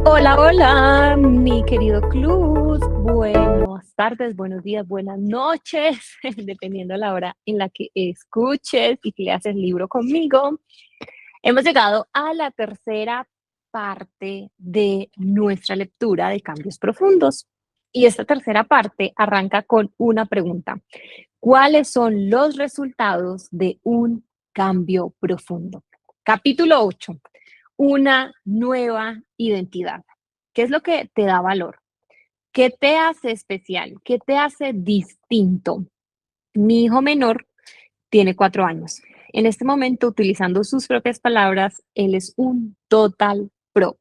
Hola, hola, mi querido Club. Buenas tardes, buenos días, buenas noches, dependiendo la hora en la que escuches y que leas el libro conmigo. Hemos llegado a la tercera parte de nuestra lectura de Cambios Profundos. Y esta tercera parte arranca con una pregunta. ¿Cuáles son los resultados de un cambio profundo? Capítulo 8. Una nueva identidad. ¿Qué es lo que te da valor? ¿Qué te hace especial? ¿Qué te hace distinto? Mi hijo menor tiene 4 años. En este momento, utilizando sus propias palabras, él es un total pro,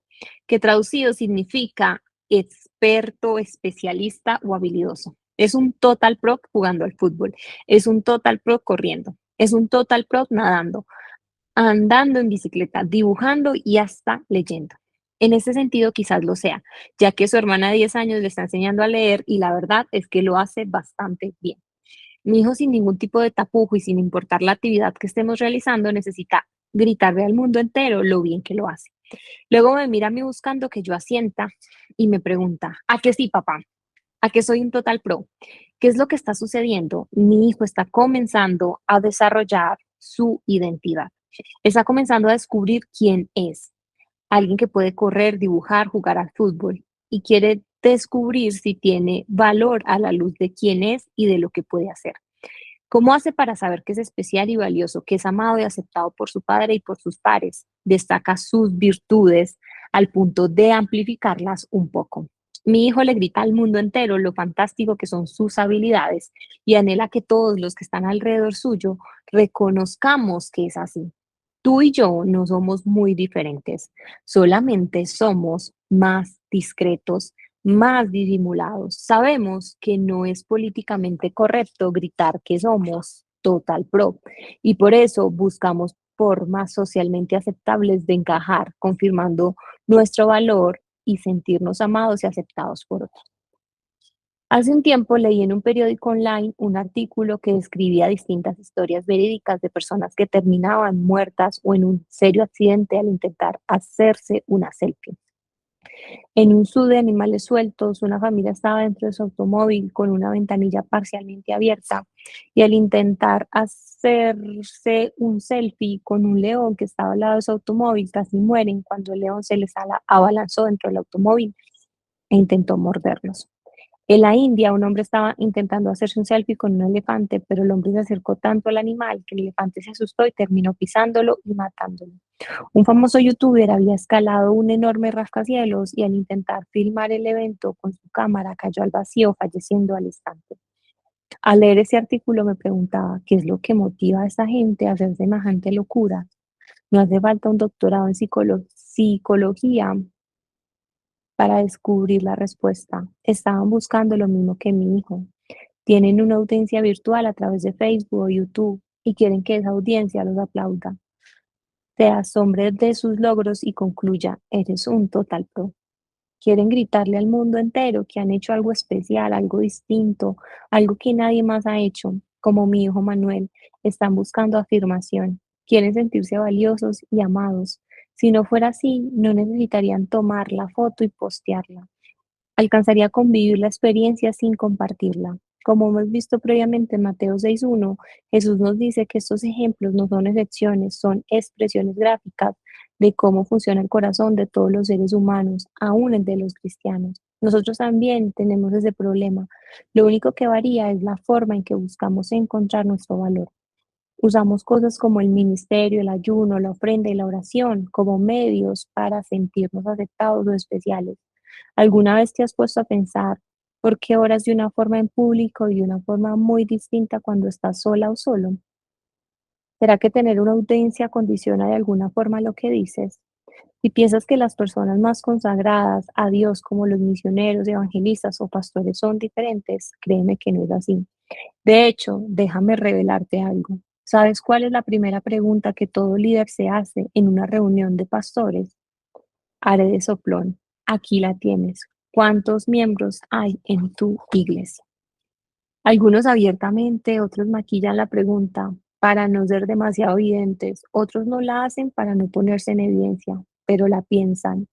que traducido significa experto, especialista o habilidoso. Es un total pro jugando al fútbol, es un total pro corriendo, es un total pro nadando, andando en bicicleta, dibujando y hasta leyendo. En ese sentido, quizás lo sea, ya que su hermana de 10 años le está enseñando a leer y la verdad es que lo hace bastante bien. Mi hijo, sin ningún tipo de tapujo y sin importar la actividad que estemos realizando, necesita gritarle al mundo entero lo bien que lo hace. Luego me mira a mí buscando que yo asienta y me pregunta, ¿a qué sí, papá? ¿A qué soy un total pro? ¿Qué es lo que está sucediendo? Mi hijo está comenzando a desarrollar su identidad. Está comenzando a descubrir quién es. Alguien que puede correr, dibujar, jugar al fútbol y quiere descubrir si tiene valor a la luz de quién es y de lo que puede hacer. ¿Cómo hace para saber que es especial y valioso, que es amado y aceptado por su padre y por sus pares? Destaca sus virtudes al punto de amplificarlas un poco. Mi hijo le grita al mundo entero lo fantástico que son sus habilidades y anhela que todos los que están alrededor suyo reconozcamos que es así. Tú y yo no somos muy diferentes, solamente somos más discretos, más disimulados. Sabemos que no es políticamente correcto gritar que somos total pro y por eso buscamos formas socialmente aceptables de encajar, confirmando nuestro valor y sentirnos amados y aceptados por otros. Hace un tiempo leí en un periódico online un artículo que describía distintas historias verídicas de personas que terminaban muertas o en un serio accidente al intentar hacerse una selfie. En un zoo de animales sueltos, una familia estaba dentro de su automóvil con una ventanilla parcialmente abierta y al intentar hacerse un selfie con un león que estaba al lado de su automóvil, casi mueren cuando el león se les abalanzó dentro del automóvil e intentó morderlos. En la India, un hombre estaba intentando hacerse un selfie con un elefante, pero el hombre se acercó tanto al animal que el elefante se asustó y terminó pisándolo y matándolo. Un famoso youtuber había escalado un enorme rascacielos y al intentar filmar el evento con su cámara cayó al vacío, falleciendo al instante. Al leer ese artículo me preguntaba, ¿qué es lo que motiva a esa gente a hacer semejante locura? No hace falta un doctorado en psicología para descubrir la respuesta. Estaban buscando lo mismo que mi hijo. Tienen una audiencia virtual a través de Facebook o YouTube y quieren que esa audiencia los aplauda, se asombre de sus logros y concluya, eres un total pro. Quieren gritarle al mundo entero que han hecho algo especial, algo distinto, algo que nadie más ha hecho, como mi hijo Manuel. Están buscando afirmación, quieren sentirse valiosos y amados. Si no fuera así, no necesitarían tomar la foto y postearla. Alcanzaría a convivir la experiencia sin compartirla. Como hemos visto previamente en Mateo 6.1, Jesús nos dice que estos ejemplos no son excepciones, son expresiones gráficas de cómo funciona el corazón de todos los seres humanos, aún el de los cristianos. Nosotros también tenemos ese problema. Lo único que varía es la forma en que buscamos encontrar nuestro valor. Usamos cosas como el ministerio, el ayuno, la ofrenda y la oración como medios para sentirnos aceptados o especiales. ¿Alguna vez te has puesto a pensar por qué oras de una forma en público y de una forma muy distinta cuando estás sola o solo? ¿Será que tener una audiencia condiciona de alguna forma lo que dices? Si piensas que las personas más consagradas a Dios, como los misioneros, evangelistas o pastores, son diferentes, créeme que no es así. De hecho, déjame revelarte algo. ¿Sabes cuál es la primera pregunta que todo líder se hace en una reunión de pastores? Haré de soplón. Aquí la tienes. ¿Cuántos miembros hay en tu iglesia? Algunos abiertamente, otros maquillan la pregunta para no ser demasiado evidentes, otros no la hacen para no ponerse en evidencia, pero la piensan.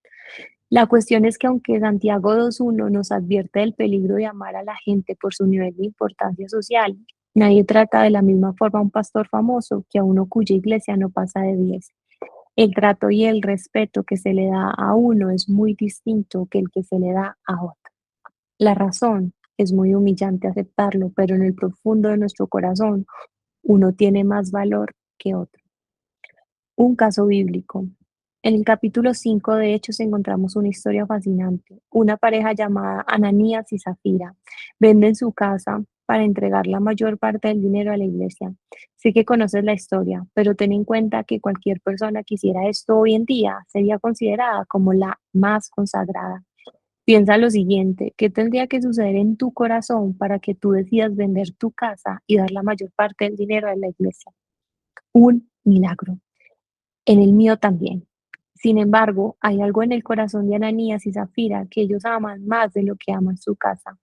La cuestión es que aunque Santiago 2.1 nos advierte del peligro de amar a la gente por su nivel de importancia social, nadie trata de la misma forma a un pastor famoso que a uno cuya iglesia no pasa de 10. El trato y el respeto que se le da a uno es muy distinto que el que se le da a otro. La razón es muy humillante aceptarlo, pero en el profundo de nuestro corazón uno tiene más valor que otro. Un caso bíblico. En el capítulo 5 de Hechos encontramos una historia fascinante. Una pareja llamada Ananías y Zafira venden su casa para entregar la mayor parte del dinero a la iglesia. Sé que conoces la historia, pero ten en cuenta que cualquier persona que hiciera esto hoy en día sería considerada como la más consagrada. Piensa lo siguiente, ¿qué tendría que suceder en tu corazón para que tú decidas vender tu casa y dar la mayor parte del dinero a la iglesia? Un milagro. En el mío también. Sin embargo, hay algo en el corazón de Ananías y Zafira que ellos aman más de lo que aman su casa.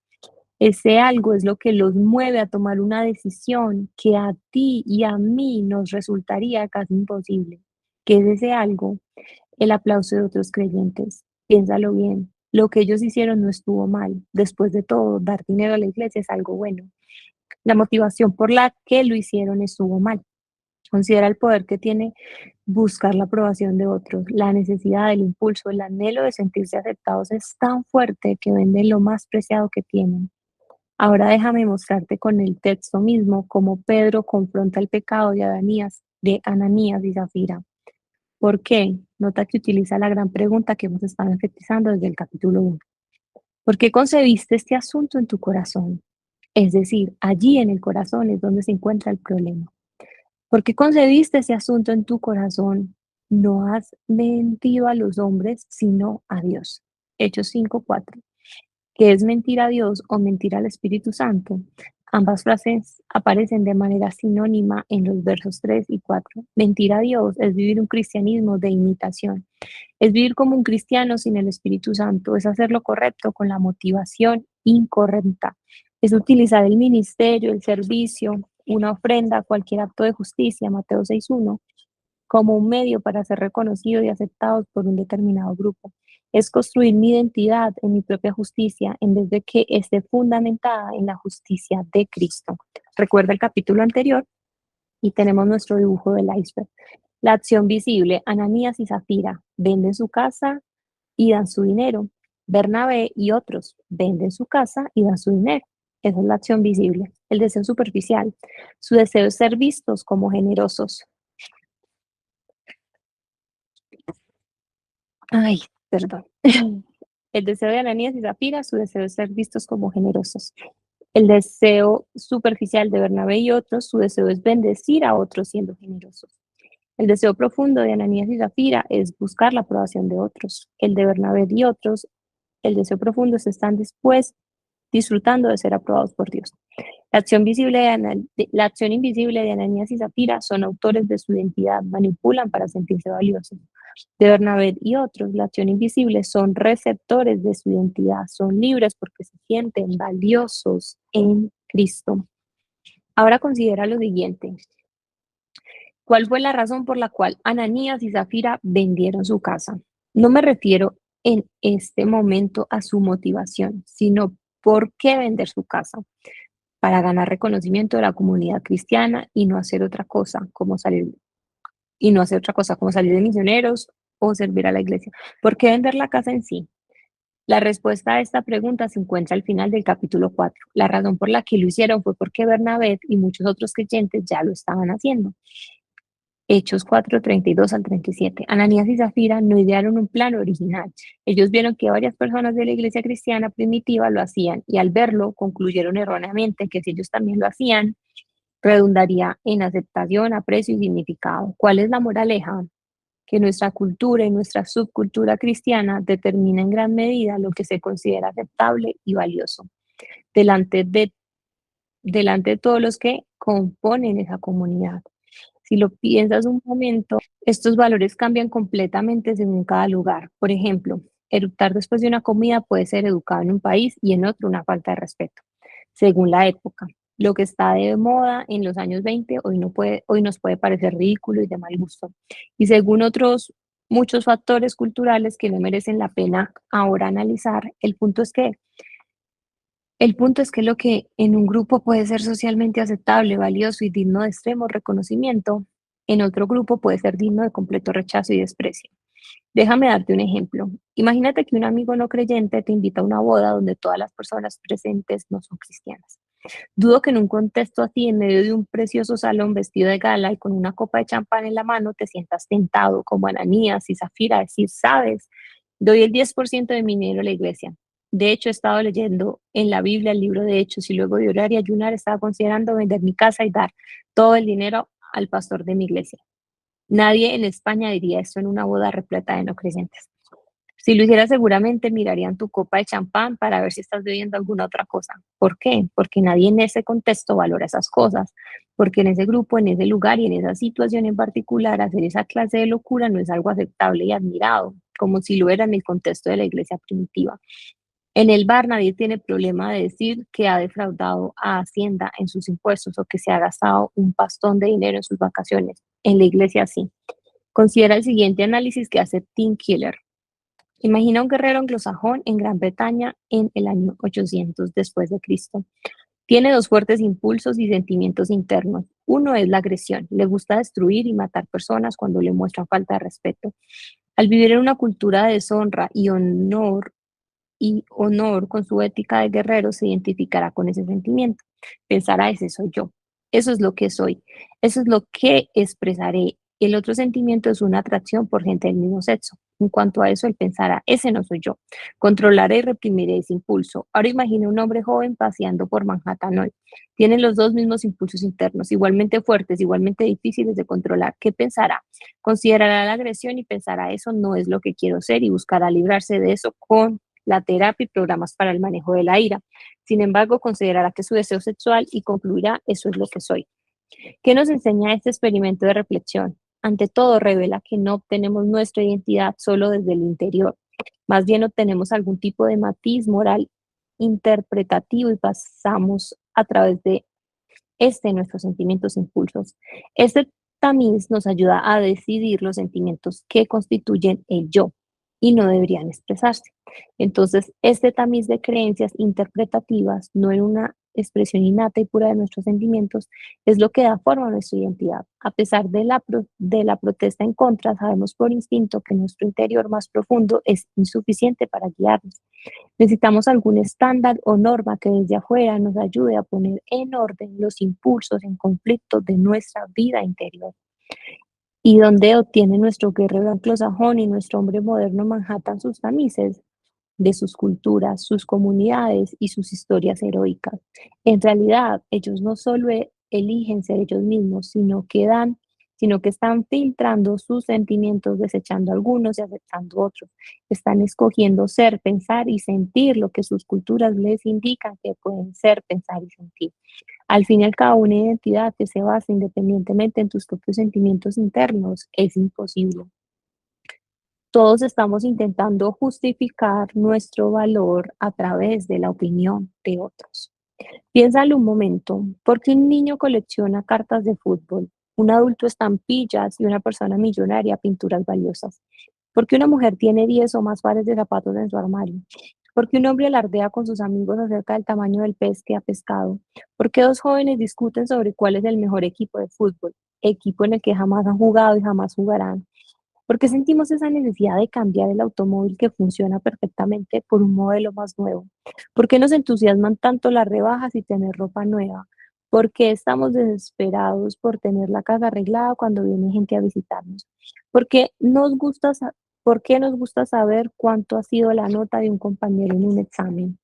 Ese algo es lo que los mueve a tomar una decisión que a ti y a mí nos resultaría casi imposible. ¿Qué es ese algo? El aplauso de otros creyentes. Piénsalo bien. Lo que ellos hicieron no estuvo mal. Después de todo, dar dinero a la iglesia es algo bueno. La motivación por la que lo hicieron estuvo mal. Considera el poder que tiene buscar la aprobación de otros. La necesidad, el impulso, el anhelo de sentirse aceptados es tan fuerte que venden lo más preciado que tienen. Ahora déjame mostrarte con el texto mismo cómo Pedro confronta el pecado de Ananías y Zafira. ¿Por qué? Nota que utiliza la gran pregunta que hemos estado enfatizando desde el capítulo 1. ¿Por qué concebiste este asunto en tu corazón? Es decir, allí en el corazón es donde se encuentra el problema. ¿Por qué concebiste ese asunto en tu corazón? No has mentido a los hombres, sino a Dios. Hechos 5:4. ¿Qué es mentir a Dios o mentir al Espíritu Santo? Ambas frases aparecen de manera sinónima en los versos 3 y 4. Mentir a Dios es vivir un cristianismo de imitación. Es vivir como un cristiano sin el Espíritu Santo. Es hacer lo correcto con la motivación incorrecta. Es utilizar el ministerio, el servicio, una ofrenda, cualquier acto de justicia, Mateo 6:1, como un medio para ser reconocido y aceptado por un determinado grupo. Es construir mi identidad en mi propia justicia en vez de que esté fundamentada en la justicia de Cristo. Recuerda el capítulo anterior y tenemos nuestro dibujo del iceberg. La acción visible, Ananías y Zafira venden su casa y dan su dinero. Bernabé y otros venden su casa y dan su dinero. Esa es la acción visible. El deseo superficial. Su deseo es ser vistos como generosos. Ay, perdón. El deseo de Ananías y Zafira, su deseo es ser vistos como generosos. El deseo superficial de Bernabé y otros, su deseo es bendecir a otros siendo generosos. El deseo profundo de Ananías y Zafira es buscar la aprobación de otros. El de Bernabé y otros, el deseo profundo es están después disfrutando de ser aprobados por Dios. La acción invisible de Ananías y Zafira son autores de su identidad, manipulan para sentirse valiosos. De Bernabé y otros, la acción invisible son receptores de su identidad, son libres porque se sienten valiosos en Cristo. Ahora considera lo siguiente. ¿Cuál fue la razón por la cual Ananías y Zafira vendieron su casa? No me refiero en este momento a su motivación, sino por qué vender su casa. Para ganar reconocimiento de la comunidad cristiana y no hacer otra cosa, como salir de misioneros o servir a la iglesia. ¿Por qué vender la casa en sí? La respuesta a esta pregunta se encuentra al final del capítulo 4. La razón por la que lo hicieron fue porque Bernabé y muchos otros creyentes ya lo estaban haciendo. Hechos 4:32-37. Ananías y Zafira no idearon un plan original. Ellos vieron que varias personas de la iglesia cristiana primitiva lo hacían y al verlo concluyeron erróneamente que si ellos también lo hacían, redundaría en aceptación, aprecio y significado. ¿Cuál es la moraleja? Que nuestra cultura y nuestra subcultura cristiana determina en gran medida lo que se considera aceptable y valioso delante de, delante de todos los que componen esa comunidad. Si lo piensas un momento, estos valores cambian completamente según cada lugar. Por ejemplo, eructar después de una comida puede ser educado en un país y en otro una falta de respeto, según la época. Lo que está de moda en los años 20 hoy nos puede parecer ridículo y de mal gusto. Y según otros muchos factores culturales que no merecen la pena ahora analizar. El punto es que lo que en un grupo puede ser socialmente aceptable, valioso y digno de extremo reconocimiento, en otro grupo puede ser digno de completo rechazo y desprecio. Déjame darte un ejemplo. Imagínate que un amigo no creyente te invita a una boda donde todas las personas presentes no son cristianas. Dudo que en un contexto así, en medio de un precioso salón vestido de gala y con una copa de champán en la mano, te sientas tentado como Ananías y Zafira a decir, sabes, doy el 10% de mi dinero a la iglesia. De hecho, he estado leyendo en la Biblia el libro de Hechos y luego de orar y ayunar estaba considerando vender mi casa y dar todo el dinero al pastor de mi iglesia. Nadie en España diría esto en una boda repleta de no creyentes. Si lo hiciera, seguramente mirarían tu copa de champán para ver si estás bebiendo alguna otra cosa. ¿Por qué? Porque nadie en ese contexto valora esas cosas. Porque en ese grupo, en ese lugar y en esa situación en particular, hacer esa clase de locura no es algo aceptable y admirado, como si lo era en el contexto de la iglesia primitiva. En el bar nadie tiene problema de decir que ha defraudado a Hacienda en sus impuestos o que se ha gastado un pastón de dinero en sus vacaciones. En la iglesia sí. Considera el siguiente análisis que hace Tim Keller. Imagina un guerrero anglosajón en Gran Bretaña en el año 800 después de Cristo. Tiene dos fuertes impulsos y sentimientos internos. Uno es la agresión. Le gusta destruir y matar personas cuando le muestran falta de respeto. Al vivir en una cultura de deshonra y honor con su ética de guerrero, se identificará con ese sentimiento. Pensará, ese soy yo. Eso es lo que soy. Eso es lo que expresaré. El otro sentimiento es una atracción por gente del mismo sexo. En cuanto a eso, él pensará, ese no soy yo. Controlaré y reprimiré ese impulso. Ahora imagina un hombre joven paseando por Manhattan hoy. Tienen los dos mismos impulsos internos, igualmente fuertes, igualmente difíciles de controlar. ¿Qué pensará? Considerará la agresión y pensará, eso no es lo que quiero ser y buscará librarse de eso con la terapia y programas para el manejo de la ira. Sin embargo, considerará que su deseo sexual y concluirá, eso es lo que soy. ¿Qué nos enseña este experimento de reflexión? Ante todo, revela que no obtenemos nuestra identidad solo desde el interior. Más bien obtenemos algún tipo de matiz moral interpretativo y pasamos a través de nuestros sentimientos e impulsos. Este tamiz nos ayuda a decidir los sentimientos que constituyen el yo y no deberían expresarse. Entonces, este tamiz de creencias interpretativas, no en una expresión innata y pura de nuestros sentimientos, es lo que da forma a nuestra identidad. A pesar de la protesta en contra, sabemos por instinto que nuestro interior más profundo es insuficiente para guiarnos. Necesitamos algún estándar o norma que desde afuera nos ayude a poner en orden los impulsos en conflicto de nuestra vida interior. ¿Y dónde obtiene nuestro guerrero anglosajón y nuestro hombre moderno Manhattan sus tamices? De sus culturas, sus comunidades y sus historias heroicas. En realidad, ellos no solo eligen ser ellos mismos, sino que están filtrando sus sentimientos, desechando algunos y aceptando otros. Están escogiendo ser, pensar y sentir lo que sus culturas les indican que pueden ser, pensar y sentir. Al fin y al cabo, una identidad que se basa independientemente en tus propios sentimientos internos es imposible. Todos estamos intentando justificar nuestro valor a través de la opinión de otros. Piénsalo un momento, ¿por qué un niño colecciona cartas de fútbol, un adulto estampillas y una persona millonaria pinturas valiosas? ¿Por qué una mujer tiene 10 o más pares de zapatos en su armario? ¿Por qué un hombre alardea con sus amigos acerca del tamaño del pez que ha pescado? ¿Por qué dos jóvenes discuten sobre cuál es el mejor equipo de fútbol, equipo en el que jamás han jugado y jamás jugarán? ¿Por qué sentimos esa necesidad de cambiar el automóvil que funciona perfectamente por un modelo más nuevo? ¿Por qué nos entusiasman tanto las rebajas y tener ropa nueva? ¿Por qué estamos desesperados por tener la casa arreglada cuando viene gente a visitarnos? ¿Por qué nos gusta saber cuánto ha sido la nota de un compañero en un examen?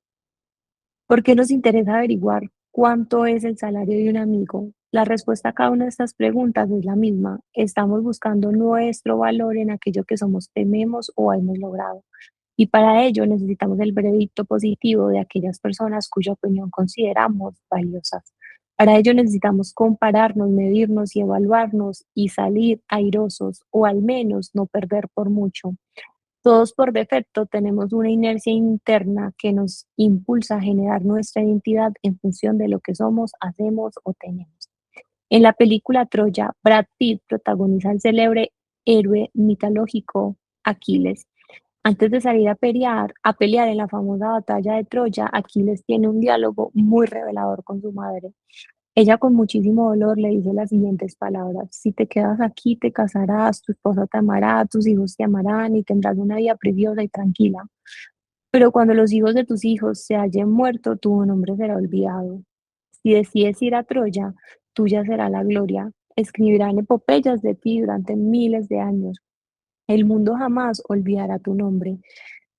¿Por qué nos interesa averiguar cuánto es el salario de un amigo? La respuesta a cada una de estas preguntas es la misma. Estamos buscando nuestro valor en aquello que somos, tememos o hemos logrado. Y para ello necesitamos el veredicto positivo de aquellas personas cuya opinión consideramos valiosas. Para ello necesitamos compararnos, medirnos y evaluarnos y salir airosos o al menos no perder por mucho. Todos por defecto tenemos una inercia interna que nos impulsa a generar nuestra identidad en función de lo que somos, hacemos o tenemos. En la película Troya, Brad Pitt protagoniza el célebre héroe mitológico Aquiles. Antes de salir a pelear en la famosa batalla de Troya, Aquiles tiene un diálogo muy revelador con su madre. Ella con muchísimo dolor le dice las siguientes palabras: si te quedas aquí, te casarás, tu esposa te amará, tus hijos te amarán y tendrás una vida preciosa y tranquila. Pero cuando los hijos de tus hijos se hallen muertos, tu nombre será olvidado. Si decides ir a Troya, tuya será la gloria. Escribirán epopeyas de ti durante miles de años. El mundo jamás olvidará tu nombre,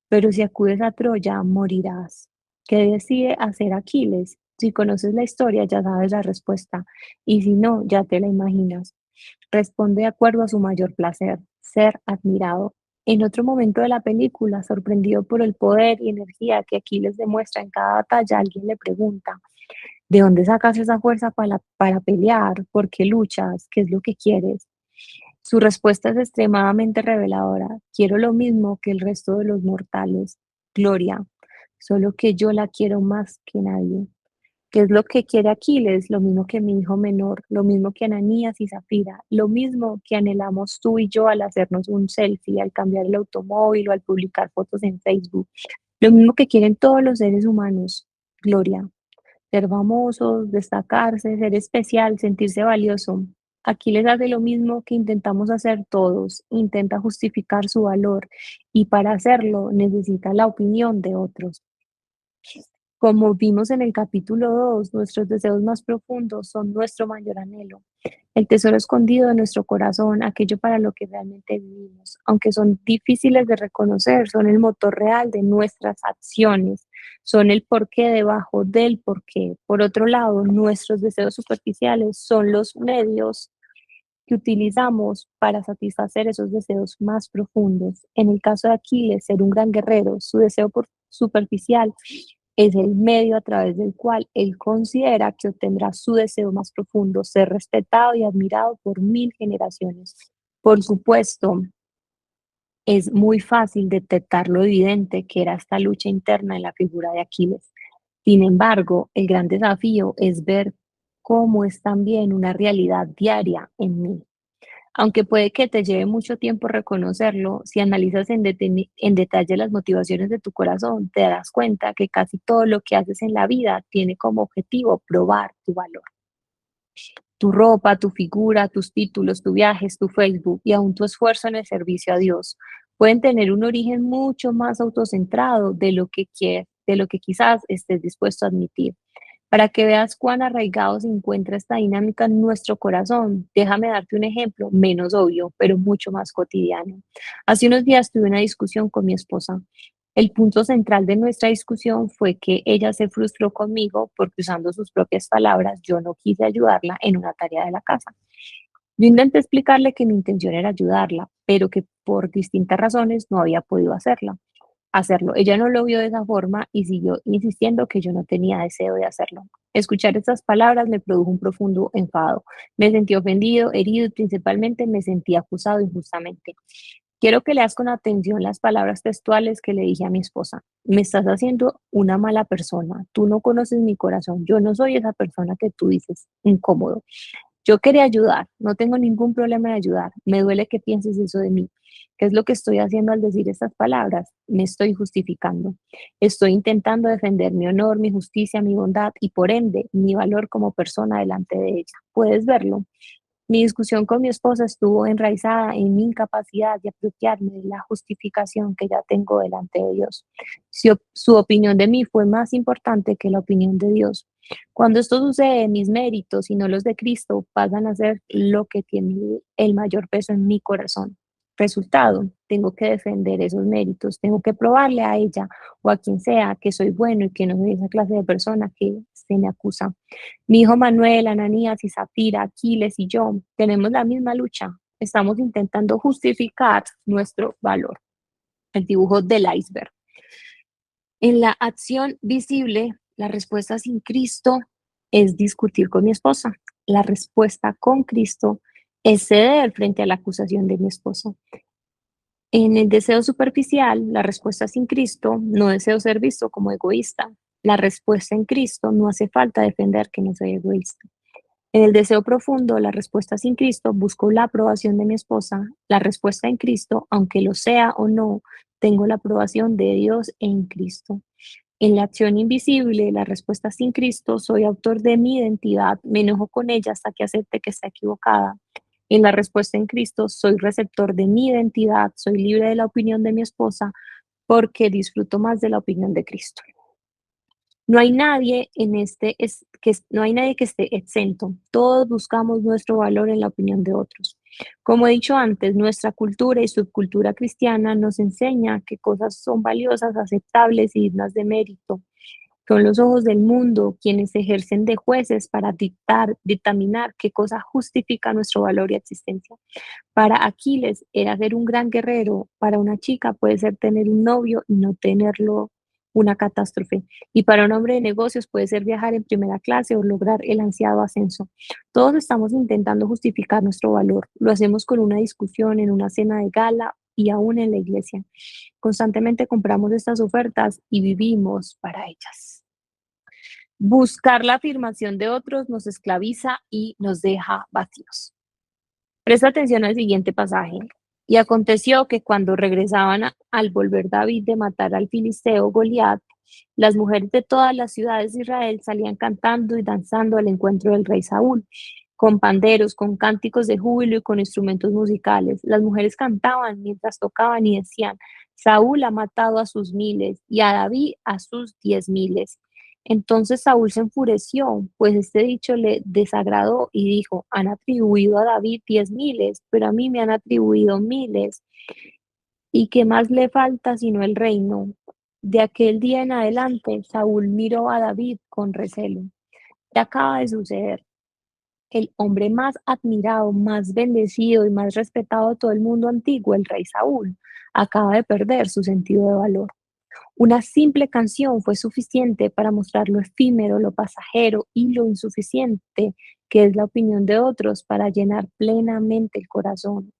pero si acudes a Troya, morirás. ¿Qué decide hacer Aquiles? Si conoces la historia, ya sabes la respuesta, y si no, ya te la imaginas. Responde de acuerdo a su mayor placer, ser admirado. En otro momento de la película, sorprendido por el poder y energía que Aquiles demuestra en cada batalla, alguien le pregunta: ¿de dónde sacas esa fuerza para pelear? ¿Por qué luchas? ¿Qué es lo que quieres? Su respuesta es extremadamente reveladora: quiero lo mismo que el resto de los mortales, gloria, solo que yo la quiero más que nadie. ¿Qué es lo que quiere Aquiles? Lo mismo que mi hijo menor, lo mismo que Ananías y Zafira, lo mismo que anhelamos tú y yo al hacernos un selfie, al cambiar el automóvil o al publicar fotos en Facebook, lo mismo que quieren todos los seres humanos, gloria, ser famosos, destacarse, ser especial, sentirse valioso. Aquiles hace lo mismo que intentamos hacer todos, intenta justificar su valor y para hacerlo necesita la opinión de otros. Como vimos en el capítulo 2, nuestros deseos más profundos son nuestro mayor anhelo, el tesoro escondido de nuestro corazón, aquello para lo que realmente vivimos. Aunque son difíciles de reconocer, son el motor real de nuestras acciones, son el porqué debajo del porqué. Por otro lado, nuestros deseos superficiales son los medios que utilizamos para satisfacer esos deseos más profundos. En el caso de Aquiles, ser un gran guerrero, su deseo superficial es el medio a través del cual él considera que obtendrá su deseo más profundo, ser respetado y admirado por 1000 generaciones. Por supuesto, es muy fácil detectar lo evidente que era esta lucha interna en la figura de Aquiles. Sin embargo, el gran desafío es ver cómo es también una realidad diaria en mí. Aunque puede que te lleve mucho tiempo reconocerlo, si analizas en detalle las motivaciones de tu corazón, te darás cuenta que casi todo lo que haces en la vida tiene como objetivo probar tu valor. Tu ropa, tu figura, tus títulos, tu viajes, tu Facebook y aún tu esfuerzo en el servicio a Dios pueden tener un origen mucho más autocentrado de lo que quizás estés dispuesto a admitir. Para que veas cuán arraigado se encuentra esta dinámica en nuestro corazón, déjame darte un ejemplo menos obvio, pero mucho más cotidiano. Hace unos días tuve una discusión con mi esposa. El punto central de nuestra discusión fue que ella se frustró conmigo porque, usando sus propias palabras, yo no quise ayudarla en una tarea de la casa. Yo intenté explicarle que mi intención era ayudarla, pero que por distintas razones no había podido hacerlo. Ella no lo vio de esa forma y siguió insistiendo que yo no tenía deseo de hacerlo. Escuchar estas palabras me produjo un profundo enfado. Me sentí ofendido, herido y principalmente me sentí acusado injustamente. Quiero que leas con atención las palabras textuales que le dije a mi esposa. Me estás haciendo una mala persona. Tú no conoces mi corazón. Yo no soy esa persona que tú dices incómodo. Yo quería ayudar, no tengo ningún problema de ayudar. Me duele que pienses eso de mí. ¿Qué es lo que estoy haciendo al decir estas palabras? Me estoy justificando. Estoy intentando defender mi honor, mi justicia, mi bondad y por ende mi valor como persona delante de ella. ¿Puedes verlo? Mi discusión con mi esposa estuvo enraizada en mi incapacidad de apropiarme de la justificación que ya tengo delante de Dios. Su opinión de mí fue más importante que la opinión de Dios. Cuando esto sucede, mis méritos y no los de Cristo pasan a ser lo que tiene el mayor peso en mi corazón. Resultado, tengo que defender esos méritos, tengo que probarle a ella o a quien sea que soy bueno y que no soy esa clase de persona que se me acusa. Mi hijo Manuel, Ananías y Zafira, Aquiles y yo tenemos la misma lucha. Estamos intentando justificar nuestro valor. El dibujo del iceberg. En la acción visible, la respuesta sin Cristo es discutir con mi esposa. La respuesta con Cristo es ceder frente a la acusación de mi esposo. En el deseo superficial, la respuesta sin Cristo, no deseo ser visto como egoísta. La respuesta en Cristo, no hace falta defender que no soy egoísta. En el deseo profundo, la respuesta sin Cristo, busco la aprobación de mi esposa. La respuesta en Cristo, aunque lo sea o no, tengo la aprobación de Dios en Cristo. En la acción invisible, la respuesta sin Cristo, soy autor de mi identidad, me enojo con ella hasta que acepte que está equivocada. En la respuesta en Cristo, soy receptor de mi identidad, soy libre de la opinión de mi esposa porque disfruto más de la opinión de Cristo. No hay nadie no hay nadie que esté exento. Todos buscamos nuestro valor en la opinión de otros. Como he dicho antes, nuestra cultura y subcultura cristiana nos enseña que cosas son valiosas, aceptables y dignas de mérito. Son los ojos del mundo quienes ejercen de jueces para dictaminar qué cosa justifica nuestro valor y existencia. Para Aquiles era ser un gran guerrero, para una chica puede ser tener un novio y no tenerlo, una catástrofe. Y para un hombre de negocios puede ser viajar en primera clase o lograr el ansiado ascenso. Todos estamos intentando justificar nuestro valor. Lo hacemos con una discusión, en una cena de gala y aún en la iglesia. Constantemente compramos estas ofertas y vivimos para ellas. Buscar la afirmación de otros nos esclaviza y nos deja vacíos. Presta atención al siguiente pasaje. Y aconteció que cuando regresaban al volver David de matar al filisteo Goliat, las mujeres de todas las ciudades de Israel salían cantando y danzando al encuentro del rey Saúl, con panderos, con cánticos de júbilo y con instrumentos musicales. Las mujeres cantaban mientras tocaban y decían: Saúl ha matado a sus miles y a David a sus 10,000. Entonces Saúl se enfureció, pues este dicho le desagradó y dijo: han atribuido a David 10,000, pero a mí me han atribuido miles. ¿Y qué más le falta sino el reino? De aquel día en adelante, Saúl miró a David con recelo. ¿Qué acaba de suceder? El hombre más admirado, más bendecido y más respetado de todo el mundo antiguo, el rey Saúl, acaba de perder su sentido de valor. Una simple canción fue suficiente para mostrar lo efímero, lo pasajero y lo insuficiente que es la opinión de otros para llenar plenamente el corazón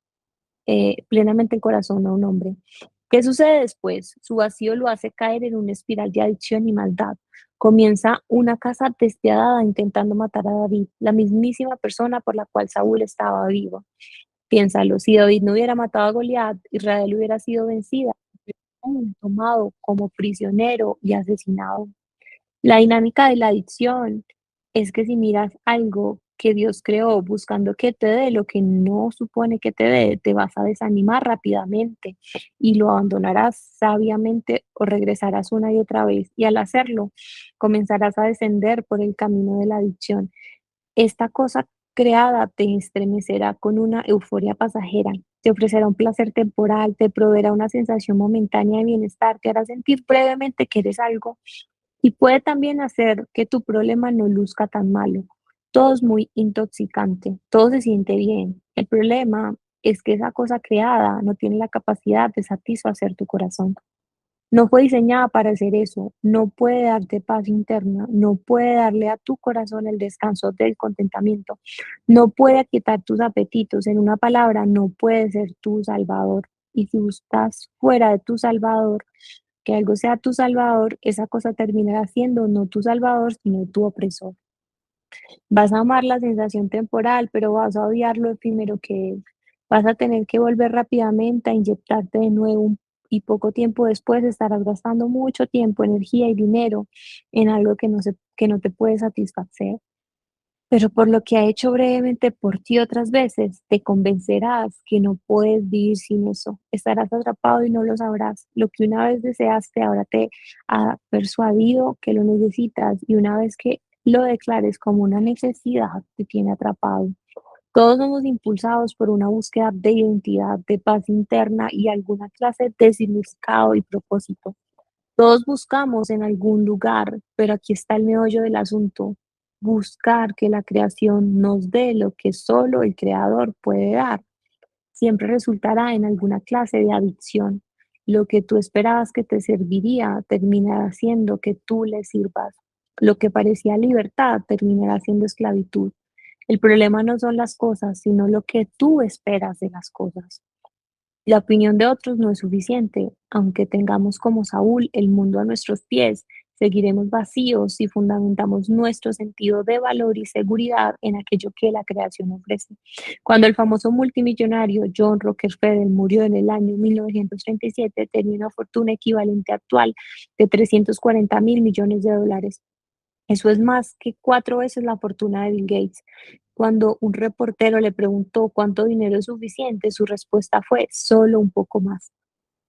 a un hombre. ¿Qué sucede después? Su vacío lo hace caer en una espiral de adicción y maldad. Comienza una caza despiadada intentando matar a David, la mismísima persona por la cual Saúl estaba vivo. Piénsalo, si David no hubiera matado a Goliat, Israel hubiera sido vencida, tomado como prisionero y asesinado. La dinámica de la adicción es que si miras algo que Dios creó buscando que te dé lo que no supone que te dé, te vas a desanimar rápidamente y lo abandonarás sabiamente o regresarás una y otra vez. Y al hacerlo, comenzarás a descender por el camino de la adicción. Esta cosa creada te estremecerá con una euforia pasajera, te ofrecerá un placer temporal, te proveerá una sensación momentánea de bienestar, te hará sentir brevemente que eres algo y puede también hacer que tu problema no luzca tan malo. Todo es muy intoxicante, todo se siente bien. El problema es que esa cosa creada no tiene la capacidad de satisfacer tu corazón. No fue diseñada para hacer eso, no puede darte paz interna, no puede darle a tu corazón el descanso del contentamiento, no puede aquietar tus apetitos, en una palabra, no puede ser tu salvador. Y si estás fuera de tu salvador, que algo sea tu salvador, esa cosa terminará siendo no tu salvador, sino tu opresor. Vas a amar la sensación temporal, pero vas a odiar lo efímero que es. Vas a tener que volver rápidamente a inyectarte de nuevo y poco tiempo después estarás gastando mucho tiempo, energía y dinero en algo que no te puede satisfacer. Pero por lo que ha hecho brevemente por ti otras veces, te convencerás que no puedes vivir sin eso. Estarás atrapado y no lo sabrás. Lo que una vez deseaste ahora te ha persuadido que lo necesitas y una vez que lo declares como una necesidad, te tiene atrapado. Todos somos impulsados por una búsqueda de identidad, de paz interna y alguna clase de significado y propósito. Todos buscamos en algún lugar, pero aquí está el meollo del asunto. Buscar que la creación nos dé lo que solo el creador puede dar siempre resultará en alguna clase de adicción. Lo que tú esperabas que te serviría terminará siendo que tú le sirvas. Lo que parecía libertad terminará siendo esclavitud. El problema no son las cosas, sino lo que tú esperas de las cosas. La opinión de otros no es suficiente, aunque tengamos como Saúl el mundo a nuestros pies. Seguiremos vacíos si fundamentamos nuestro sentido de valor y seguridad en aquello que la creación ofrece. Cuando el famoso multimillonario John Rockefeller murió en el año 1937, tenía una fortuna equivalente actual de 340.000 millones de dólares. Eso es más que 4 veces la fortuna de Bill Gates. Cuando un reportero le preguntó cuánto dinero es suficiente, su respuesta fue solo un poco más.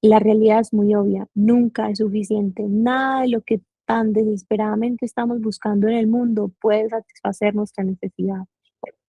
La realidad es muy obvia, nunca es suficiente. Nada de lo que tan desesperadamente estamos buscando en el mundo puede satisfacer nuestra necesidad.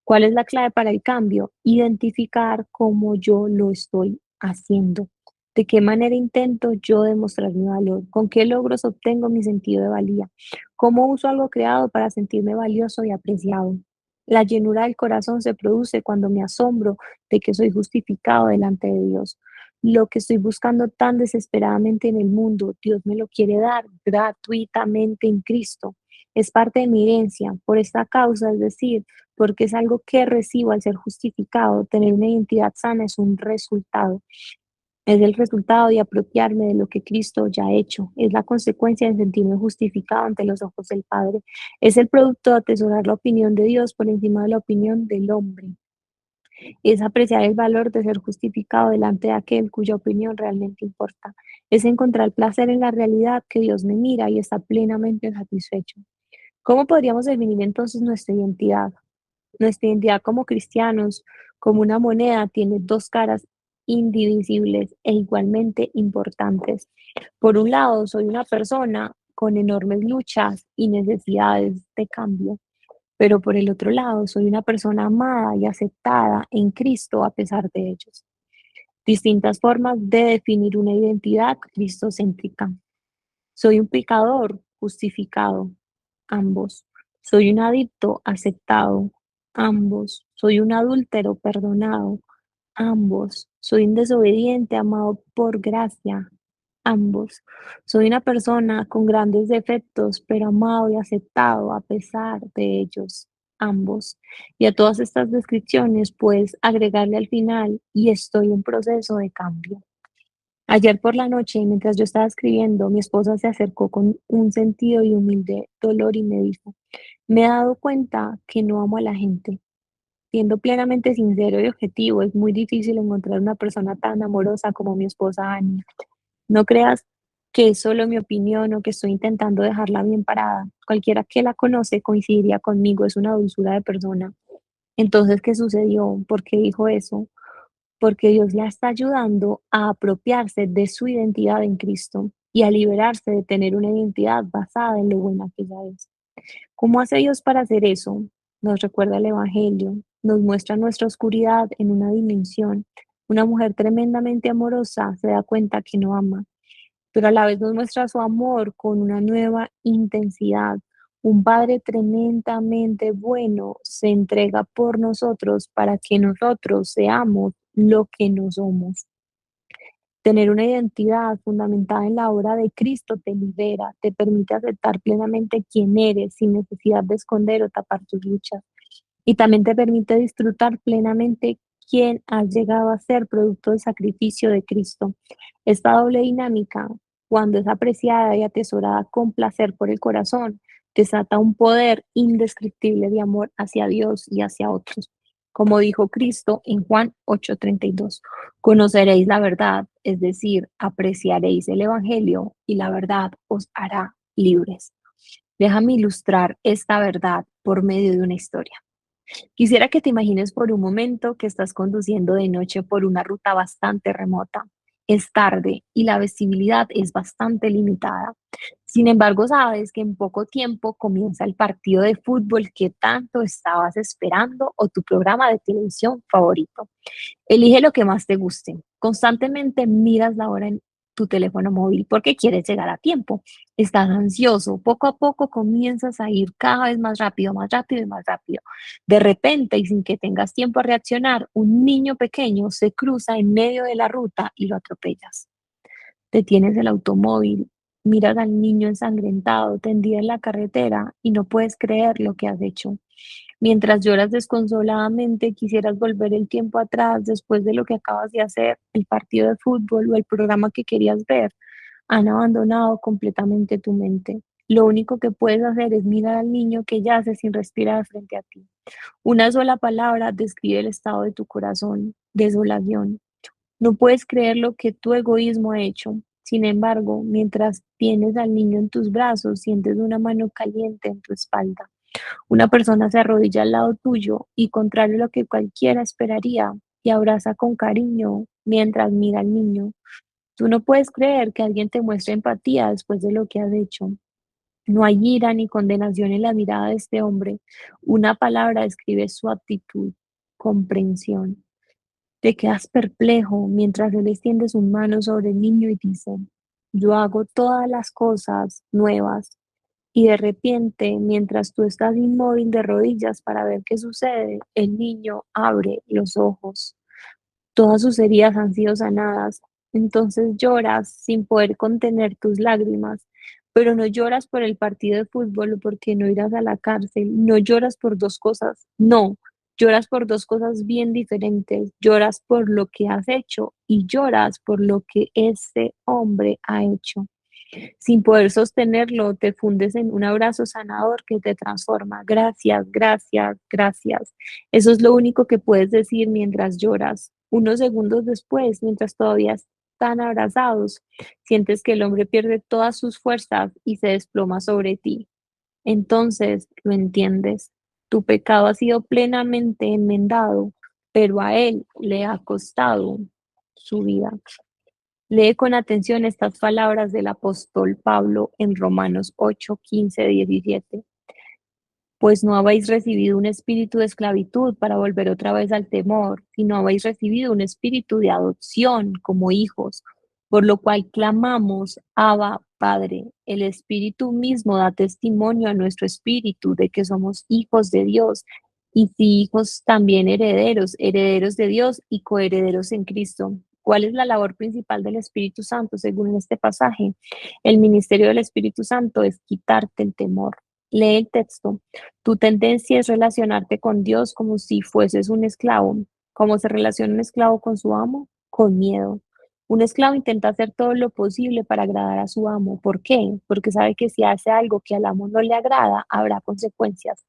¿Cuál es la clave para el cambio? Identificar cómo yo lo estoy haciendo. ¿De qué manera intento yo demostrar mi valor? ¿Con qué logros obtengo mi sentido de valía? ¿Cómo uso algo creado para sentirme valioso y apreciado? La llenura del corazón se produce cuando me asombro de que soy justificado delante de Dios. Lo que estoy buscando tan desesperadamente en el mundo, Dios me lo quiere dar gratuitamente en Cristo. Es parte de mi herencia. Por esta causa, es decir, porque es algo que recibo al ser justificado. Tener una identidad sana es un resultado. Es el resultado de apropiarme de lo que Cristo ya ha hecho. Es la consecuencia de sentirme justificado ante los ojos del Padre. Es el producto de atesorar la opinión de Dios por encima de la opinión del hombre. Es apreciar el valor de ser justificado delante de aquel cuya opinión realmente importa. Es encontrar placer en la realidad que Dios me mira y está plenamente satisfecho. ¿Cómo podríamos definir entonces nuestra identidad? Nuestra identidad como cristianos, como una moneda, tiene dos caras indivisibles e igualmente importantes. Por un lado, soy una persona con enormes luchas y necesidades de cambio, pero por el otro lado, soy una persona amada y aceptada en Cristo a pesar de ellos. Distintas formas de definir una identidad cristocéntrica. Soy un pecador justificado, ambos. Soy un adicto aceptado, ambos. Soy un adúltero perdonado, ambos. Soy un desobediente amado por gracia, ambos. Soy una persona con grandes defectos, pero amado y aceptado a pesar de ellos, ambos. Y a todas estas descripciones puedes agregarle al final y estoy en proceso de cambio. Ayer por la noche, mientras yo estaba escribiendo, mi esposa se acercó con un sentido y humilde dolor y me dijo, me he dado cuenta que no amo a la gente. Siendo plenamente sincero y objetivo, es muy difícil encontrar una persona tan amorosa como mi esposa Annie. No creas que es solo mi opinión o que estoy intentando dejarla bien parada. Cualquiera que la conoce coincidiría conmigo, es una dulzura de persona. Entonces, ¿qué sucedió? ¿Por qué dijo eso? Porque Dios la está ayudando a apropiarse de su identidad en Cristo y a liberarse de tener una identidad basada en lo buena que ella es. ¿Cómo hace Dios para hacer eso? Nos recuerda el Evangelio, nos muestra nuestra oscuridad en una dimensión. Una mujer tremendamente amorosa se da cuenta que no ama, pero a la vez nos muestra su amor con una nueva intensidad. Un Padre tremendamente bueno se entrega por nosotros para que nosotros seamos lo que no somos. Tener una identidad fundamentada en la obra de Cristo te libera, te permite aceptar plenamente quién eres sin necesidad de esconder o tapar tus luchas. Y también te permite disfrutar plenamente quién has llegado a ser producto del sacrificio de Cristo. Esta doble dinámica, cuando es apreciada y atesorada con placer por el corazón, desata un poder indescriptible de amor hacia Dios y hacia otros. Como dijo Cristo en Juan 8:32, conoceréis la verdad, es decir, apreciaréis el Evangelio y la verdad os hará libres. Déjame ilustrar esta verdad por medio de una historia. Quisiera que te imagines por un momento que estás conduciendo de noche por una ruta bastante remota. Es tarde y la visibilidad es bastante limitada. Sin embargo, sabes que en poco tiempo comienza el partido de fútbol que tanto estabas esperando o tu programa de televisión favorito. Elige lo que más te guste. Constantemente miras la hora en tu teléfono móvil porque quieres llegar a tiempo. Estás ansioso. Poco a poco comienzas a ir cada vez más rápido, más rápido y más rápido. De repente, y sin que tengas tiempo a reaccionar, un niño pequeño se cruza en medio de la ruta y lo atropellas. Detienes el automóvil, miras al niño ensangrentado tendido en la carretera y no puedes creer lo que has hecho. Mientras lloras desconsoladamente, quisieras volver el tiempo atrás después de lo que acabas de hacer, el partido de fútbol o el programa que querías ver, han abandonado completamente tu mente. Lo único que puedes hacer es mirar al niño que yace sin respirar frente a ti. Una sola palabra describe el estado de tu corazón, desolación. No puedes creer lo que tu egoísmo ha hecho. Sin embargo, mientras tienes al niño en tus brazos, sientes una mano caliente en tu espalda. Una persona se arrodilla al lado tuyo y, contrario a lo que cualquiera esperaría, te abraza con cariño mientras mira al niño. Tú no puedes creer que alguien te muestre empatía después de lo que has hecho. No hay ira ni condenación en la mirada de este hombre. Una palabra describe su actitud, comprensión. Te quedas perplejo mientras él extiende su mano sobre el niño y dice, yo hago todas las cosas nuevas. Y de repente, mientras tú estás inmóvil de rodillas para ver qué sucede, el niño abre los ojos. Todas sus heridas han sido sanadas. Entonces lloras sin poder contener tus lágrimas, pero no lloras por el partido de fútbol o porque no irás a la cárcel. No lloras por dos cosas. No, lloras por dos cosas bien diferentes. Lloras por lo que has hecho y lloras por lo que ese hombre ha hecho. Sin poder sostenerlo, te fundes en un abrazo sanador que te transforma. Gracias, gracias, gracias. Eso es lo único que puedes decir mientras lloras. Unos segundos después, mientras todavía están abrazados, sientes que el hombre pierde todas sus fuerzas y se desploma sobre ti. Entonces lo entiendes. Tu pecado ha sido plenamente enmendado, pero a él le ha costado su vida. Lee con atención estas palabras del apóstol Pablo en Romanos 8, 15, 17. Pues no habéis recibido un espíritu de esclavitud para volver otra vez al temor, sino habéis recibido un espíritu de adopción como hijos, por lo cual clamamos, Abba, Padre. El Espíritu mismo da testimonio a nuestro espíritu de que somos hijos de Dios, y si hijos también herederos, herederos de Dios y coherederos en Cristo. ¿Cuál es la labor principal del Espíritu Santo según este pasaje? El ministerio del Espíritu Santo es quitarte el temor. Lee el texto. Tu tendencia es relacionarte con Dios como si fueses un esclavo. ¿Cómo se relaciona un esclavo con su amo? Con miedo. Un esclavo intenta hacer todo lo posible para agradar a su amo. ¿Por qué? Porque sabe que si hace algo que al amo no le agrada, habrá consecuencias.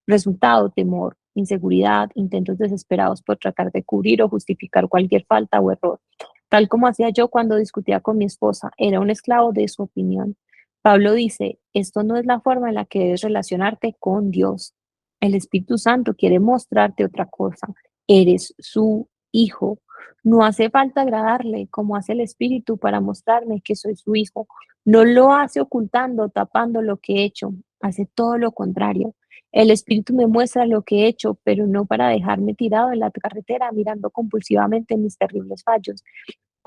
Resultado, temor, inseguridad, intentos desesperados por tratar de cubrir o justificar cualquier falta o error. Tal como hacía yo cuando discutía con mi esposa, era un esclavo de su opinión. Pablo dice, esto no es la forma en la que debes relacionarte con Dios. El Espíritu Santo quiere mostrarte otra cosa. Eres su hijo. No hace falta agradarle como hace el Espíritu para mostrarme que soy su hijo. No lo hace ocultando, tapando lo que he hecho. Hace todo lo contrario. El Espíritu me muestra lo que he hecho, pero no para dejarme tirado en la carretera mirando compulsivamente mis terribles fallos.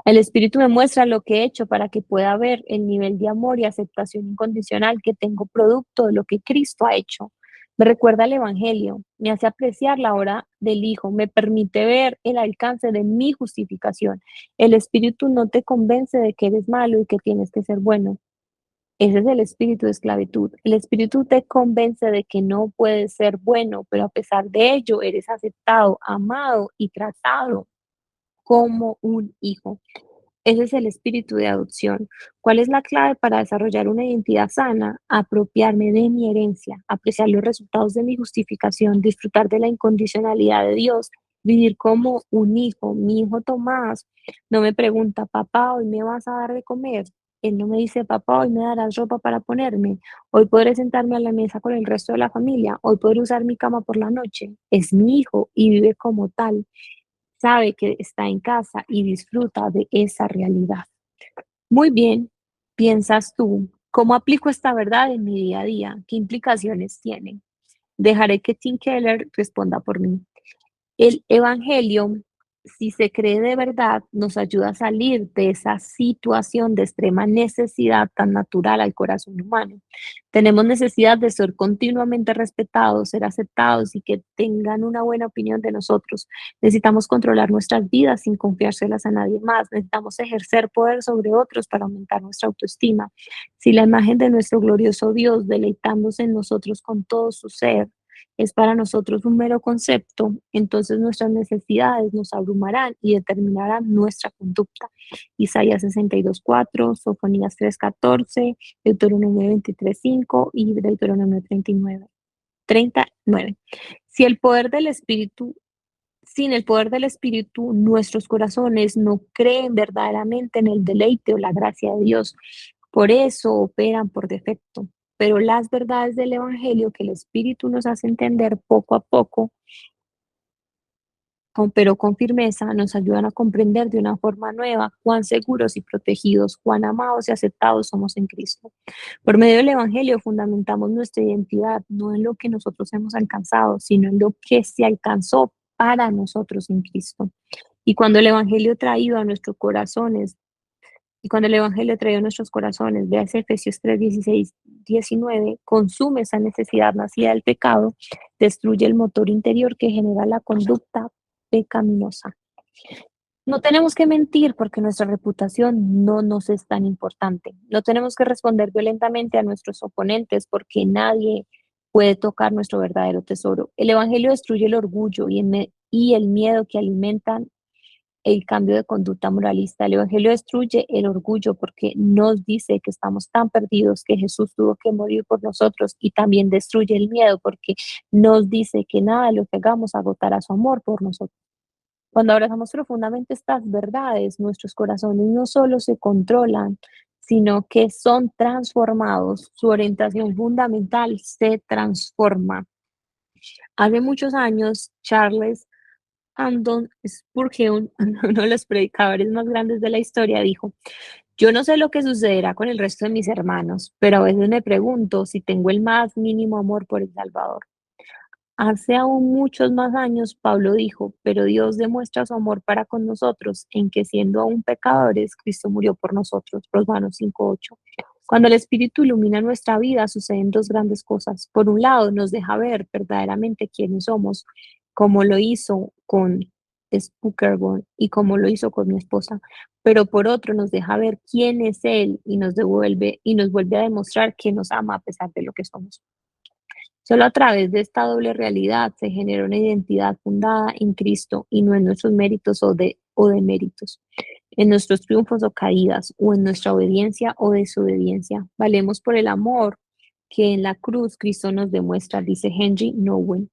El Espíritu me muestra lo que he hecho para que pueda ver el nivel de amor y aceptación incondicional que tengo producto de lo que Cristo ha hecho. Me recuerda el Evangelio, me hace apreciar la obra del Hijo, me permite ver el alcance de mi justificación. El Espíritu no te convence de que eres malo y que tienes que ser bueno. Ese es el espíritu de esclavitud. El espíritu te convence de que no puedes ser bueno, pero a pesar de ello eres aceptado, amado y tratado como un hijo. Ese es el espíritu de adopción. ¿Cuál es la clave para desarrollar una identidad sana? Apropiarme de mi herencia, apreciar los resultados de mi justificación, disfrutar de la incondicionalidad de Dios, vivir como un hijo. Mi hijo Tomás no me pregunta, papá, ¿hoy me vas a dar de comer? Él no me dice, papá, hoy me darás ropa para ponerme. Hoy podré sentarme a la mesa con el resto de la familia. Hoy podré usar mi cama por la noche. Es mi hijo y vive como tal, sabe que está en casa y disfruta de esa realidad. Muy bien, piensas tú, ¿cómo aplico esta verdad en mi día a día? ¿Qué implicaciones tiene? Dejaré que Tim Keller responda por mí. El Evangelio, si se cree de verdad, nos ayuda a salir de esa situación de extrema necesidad tan natural al corazón humano. Tenemos necesidad de ser continuamente respetados, ser aceptados y que tengan una buena opinión de nosotros. Necesitamos controlar nuestras vidas sin confiárselas a nadie más. Necesitamos ejercer poder sobre otros para aumentar nuestra autoestima. Si la imagen de nuestro glorioso Dios, deleitándose en nosotros con todo su ser, es para nosotros un mero concepto, entonces nuestras necesidades nos abrumarán y determinarán nuestra conducta. Isaías 62:4, Sofonías 3:14, Deuteronomio 23:5 y Deuteronomio 39. Si el poder del Espíritu Sin el poder del Espíritu, nuestros corazones no creen verdaderamente en el deleite o la gracia de Dios. Por eso operan por defecto. Pero las verdades del Evangelio que el Espíritu nos hace entender poco a poco, pero con firmeza, nos ayudan a comprender de una forma nueva cuán seguros y protegidos, cuán amados y aceptados somos en Cristo. Por medio del Evangelio fundamentamos nuestra identidad no en lo que nosotros hemos alcanzado, sino en lo que se alcanzó para nosotros en Cristo. Y cuando el Evangelio traído a nuestros corazones, y cuando el Evangelio traído a nuestros corazones, veas Efesios 3:16-19, consume esa necesidad nacida del pecado, destruye el motor interior que genera la conducta pecaminosa. No tenemos que mentir porque nuestra reputación no nos es tan importante. No tenemos que responder violentamente a nuestros oponentes porque nadie puede tocar nuestro verdadero tesoro. El Evangelio destruye el orgullo y el miedo que alimentan el cambio de conducta moralista. El Evangelio destruye el orgullo porque nos dice que estamos tan perdidos que Jesús tuvo que morir por nosotros, y también destruye el miedo porque nos dice que nada de lo que hagamos agotará su amor por nosotros. Cuando abrazamos profundamente estas verdades, nuestros corazones no solo se controlan, sino que son transformados. Su orientación fundamental se transforma. Hace muchos años, Charles Haddon Spurgeon, uno de los predicadores más grandes de la historia, dijo: yo no sé lo que sucederá con el resto de mis hermanos, pero a veces me pregunto si tengo el más mínimo amor por el Salvador. Hace aún muchos más años, Pablo dijo: pero Dios demuestra su amor para con nosotros en que, siendo aún pecadores, Cristo murió por nosotros. Romanos 5:8. Cuando el Espíritu ilumina nuestra vida, suceden dos grandes cosas. Por un lado, nos deja ver verdaderamente quiénes somos, como lo hizo con Spurgeon y como lo hizo con mi esposa. Pero por otro, nos deja ver quién es Él y nos vuelve a demostrar que nos ama a pesar de lo que somos. Solo a través de esta doble realidad se genera una identidad fundada en Cristo y no en nuestros méritos o deméritos, en nuestros triunfos o caídas, o en nuestra obediencia o desobediencia. Valemos por el amor que en la cruz Cristo nos demuestra, dice Henry Nouwen.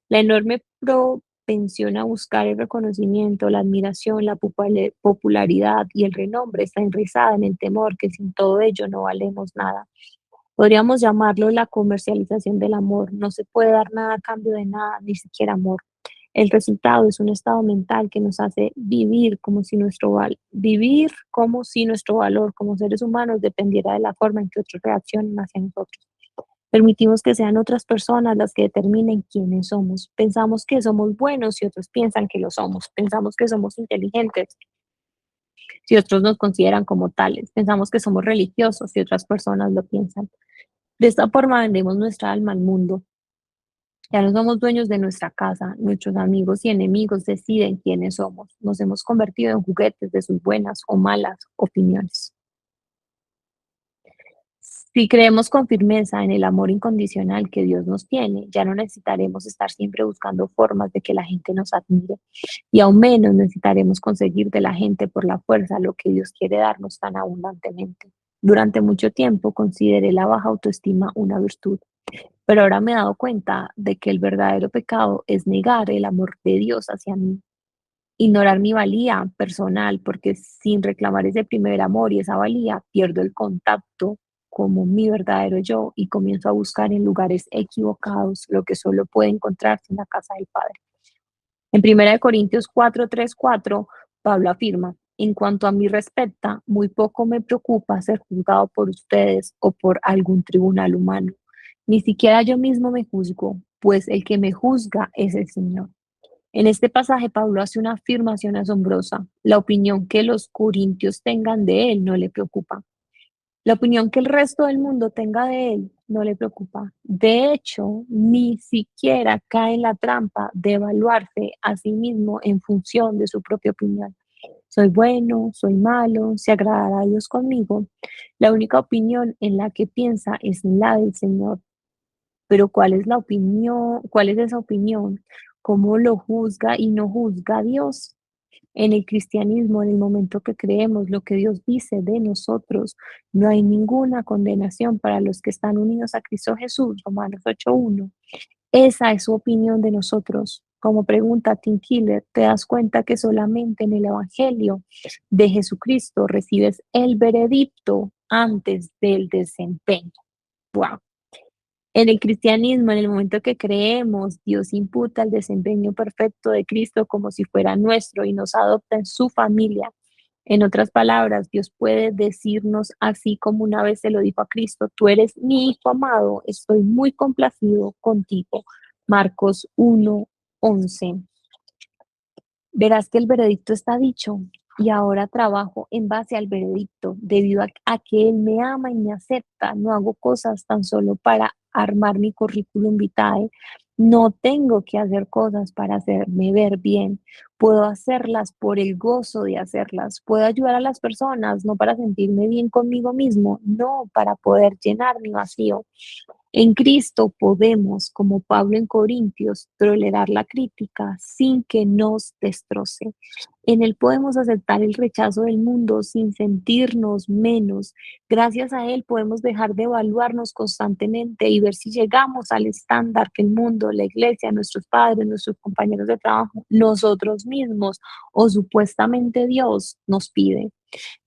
La enorme propensión a buscar el reconocimiento, la admiración, la popularidad y el renombre está enraizada en el temor que sin todo ello no valemos nada. Podríamos llamarlo la comercialización del amor. No se puede dar nada a cambio de nada, ni siquiera amor. El resultado es un estado mental que nos hace vivir como si nuestro valor como seres humanos dependiera de la forma en que otros reaccionen hacia nosotros. Permitimos que sean otras personas las que determinen quiénes somos. Pensamos que somos buenos si otros piensan que lo somos. Pensamos que somos inteligentes si otros nos consideran como tales. Pensamos que somos religiosos si otras personas lo piensan. De esta forma vendemos nuestra alma al mundo. Ya no somos dueños de nuestra casa, nuestros amigos y enemigos deciden quiénes somos. Nos hemos convertido en juguetes de sus buenas o malas opiniones. Si creemos con firmeza en el amor incondicional que Dios nos tiene, ya no necesitaremos estar siempre buscando formas de que la gente nos admire, y aún menos necesitaremos conseguir de la gente por la fuerza lo que Dios quiere darnos tan abundantemente. Durante mucho tiempo consideré la baja autoestima una virtud, pero ahora me he dado cuenta de que el verdadero pecado es negar el amor de Dios hacia mí, ignorar mi valía personal, porque sin reclamar ese primer amor y esa valía, pierdo el contacto como mi verdadero yo y comienzo a buscar en lugares equivocados lo que solo puede encontrarse en la casa del Padre. En 1 Corintios 4:3-4, Pablo afirma: en cuanto a mí respecta, muy poco me preocupa ser juzgado por ustedes o por algún tribunal humano. Ni siquiera yo mismo me juzgo, pues el que me juzga es el Señor. En este pasaje, Pablo hace una afirmación asombrosa: la opinión que los corintios tengan de él no le preocupa. La opinión que el resto del mundo tenga de él no le preocupa. De hecho, ni siquiera cae en la trampa de evaluarse a sí mismo en función de su propia opinión. Soy bueno, soy malo, se agradará a Dios conmigo. La única opinión en la que piensa es la del Señor. Pero ¿cuál es la opinión? ¿Cuál es esa opinión? ¿Cómo lo juzga y no juzga a Dios? En el cristianismo, en el momento que creemos lo que Dios dice de nosotros, no hay ninguna condenación para los que están unidos a Cristo Jesús, Romanos 8:1. Esa es su opinión de nosotros. Como pregunta Tim Keller, te das cuenta que solamente en el Evangelio de Jesucristo recibes el veredicto antes del desempeño. Wow. En el cristianismo, en el momento que creemos, Dios imputa el desempeño perfecto de Cristo como si fuera nuestro y nos adopta en su familia. En otras palabras, Dios puede decirnos así como una vez se lo dijo a Cristo: tú eres mi hijo amado, estoy muy complacido contigo. Marcos 1:11. Verás que el veredicto está dicho y ahora trabajo en base al veredicto. Debido a que Él me ama y me acepta, no hago cosas tan solo para armar mi currículum vitae. No tengo que hacer cosas para hacerme ver bien. Puedo hacerlas por el gozo de hacerlas. Puedo ayudar a las personas, no para sentirme bien conmigo mismo, no para poder llenar mi vacío. En Cristo podemos, como Pablo en Corintios, tolerar la crítica sin que nos destroce. En Él podemos aceptar el rechazo del mundo sin sentirnos menos. Gracias a Él podemos dejar de evaluarnos constantemente y ver si llegamos al estándar que el mundo, la iglesia, nuestros padres, nuestros compañeros de trabajo, nosotros mismos o supuestamente Dios nos pide.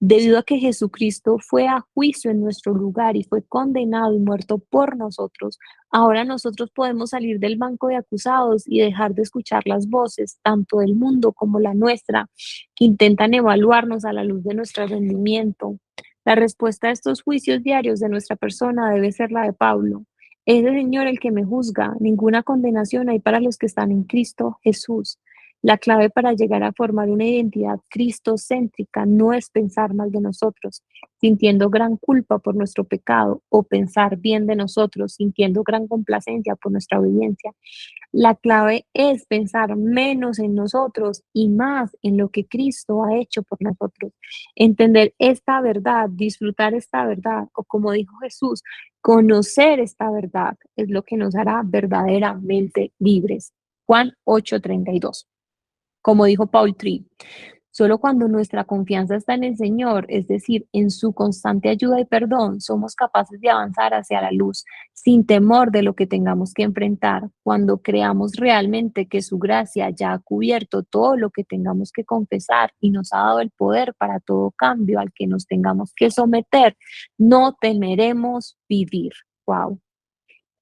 Debido a que Jesucristo fue a juicio en nuestro lugar y fue condenado y muerto por nosotros, ahora nosotros podemos salir del banco de acusados y dejar de escuchar las voces, tanto del mundo como la nuestra, que intentan evaluarnos a la luz de nuestro rendimiento. La respuesta a estos juicios diarios de nuestra persona debe ser la de Pablo. Es el Señor el que me juzga, ninguna condenación hay para los que están en Cristo Jesús. La clave para llegar a formar una identidad cristocéntrica no es pensar mal de nosotros, sintiendo gran culpa por nuestro pecado, o pensar bien de nosotros, sintiendo gran complacencia por nuestra obediencia. La clave es pensar menos en nosotros y más en lo que Cristo ha hecho por nosotros. Entender esta verdad, disfrutar esta verdad, o como dijo Jesús, conocer esta verdad es lo que nos hará verdaderamente libres. Juan 8:32. Como dijo Paul Tripp, solo cuando nuestra confianza está en el Señor, es decir, en su constante ayuda y perdón, somos capaces de avanzar hacia la luz, sin temor de lo que tengamos que enfrentar. Cuando creamos realmente que su gracia ya ha cubierto todo lo que tengamos que confesar y nos ha dado el poder para todo cambio al que nos tengamos que someter, no temeremos vivir. Wow.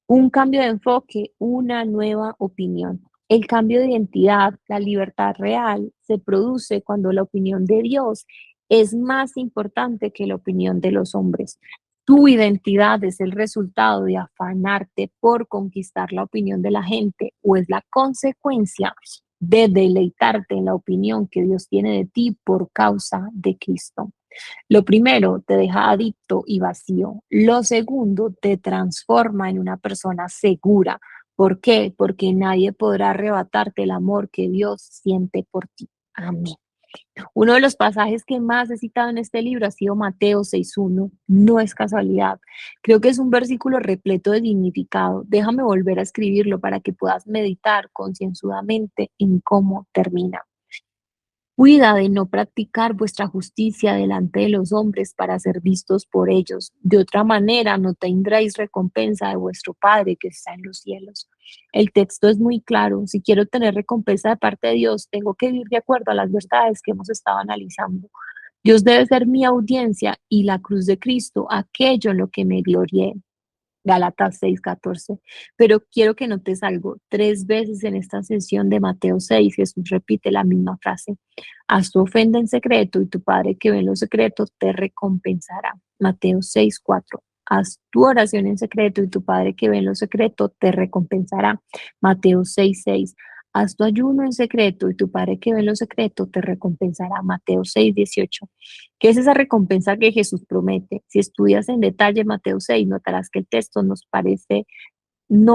Un cambio de enfoque, una nueva opinión. El cambio de identidad, la libertad real, se produce cuando la opinión de Dios es más importante que la opinión de los hombres. Tu identidad es el resultado de afanarte por conquistar la opinión de la gente, o es la consecuencia de deleitarte en la opinión que Dios tiene de ti por causa de Cristo. Lo primero, te deja adicto y vacío. Lo segundo, te transforma en una persona segura. ¿Por qué? Porque nadie podrá arrebatarte el amor que Dios siente por ti. Amén. Uno de los pasajes que más he citado en este libro ha sido Mateo 6:1. No es casualidad. Creo que es un versículo repleto de significado. Déjame volver a escribirlo para que puedas meditar concienzudamente en cómo termina. Cuida de no practicar vuestra justicia delante de los hombres para ser vistos por ellos. De otra manera, no tendréis recompensa de vuestro Padre que está en los cielos. El texto es muy claro. Si quiero tener recompensa de parte de Dios, tengo que vivir de acuerdo a las verdades que hemos estado analizando. Dios debe ser mi audiencia y la cruz de Cristo, aquello en lo que me glorié. Gálatas 6:14. Pero quiero que notes algo. 3 veces en esta sesión de Mateo 6, Jesús repite la misma frase. Haz tu ofrenda en secreto y tu Padre que ve en lo secreto te recompensará. Mateo 6:4. Haz tu oración en secreto y tu Padre que ve en lo secreto te recompensará. Mateo 6:6. Haz tu ayuno en secreto y tu Padre que ve en lo secreto te recompensará. Mateo 6:18. ¿Qué es esa recompensa que Jesús promete? Si estudias en detalle Mateo 6, notarás que el texto no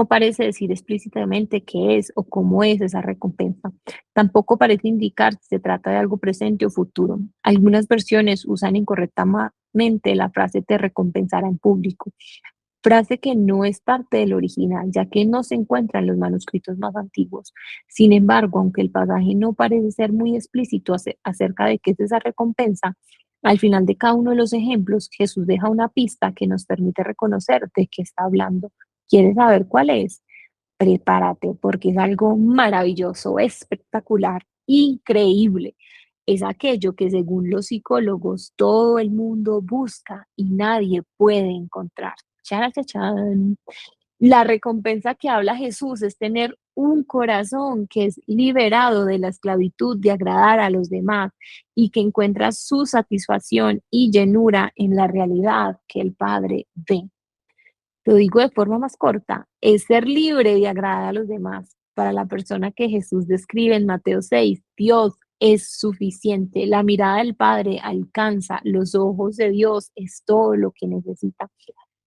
parece decir explícitamente qué es o cómo es esa recompensa. Tampoco parece indicar si se trata de algo presente o futuro. Algunas versiones usan incorrectamente la frase te recompensará en público. frase que no es parte del original, ya que no se encuentra en los manuscritos más antiguos. Sin embargo, aunque el pasaje no parece ser muy explícito acerca de qué es esa recompensa, al final de cada uno de los ejemplos, Jesús deja una pista que nos permite reconocer de qué está hablando. ¿Quieres saber cuál es? Prepárate, porque es algo maravilloso, espectacular, increíble. Es aquello que según los psicólogos todo el mundo busca y nadie puede encontrar. Charachachán. La recompensa que habla Jesús es tener un corazón que es liberado de la esclavitud de agradar a los demás y que encuentra su satisfacción y llenura en la realidad que el Padre ve. Lo digo de forma más corta, es ser libre de agradar a los demás. Para la persona que Jesús describe en Mateo 6, Dios es suficiente. La mirada del Padre alcanza, los ojos de Dios es todo lo que necesita.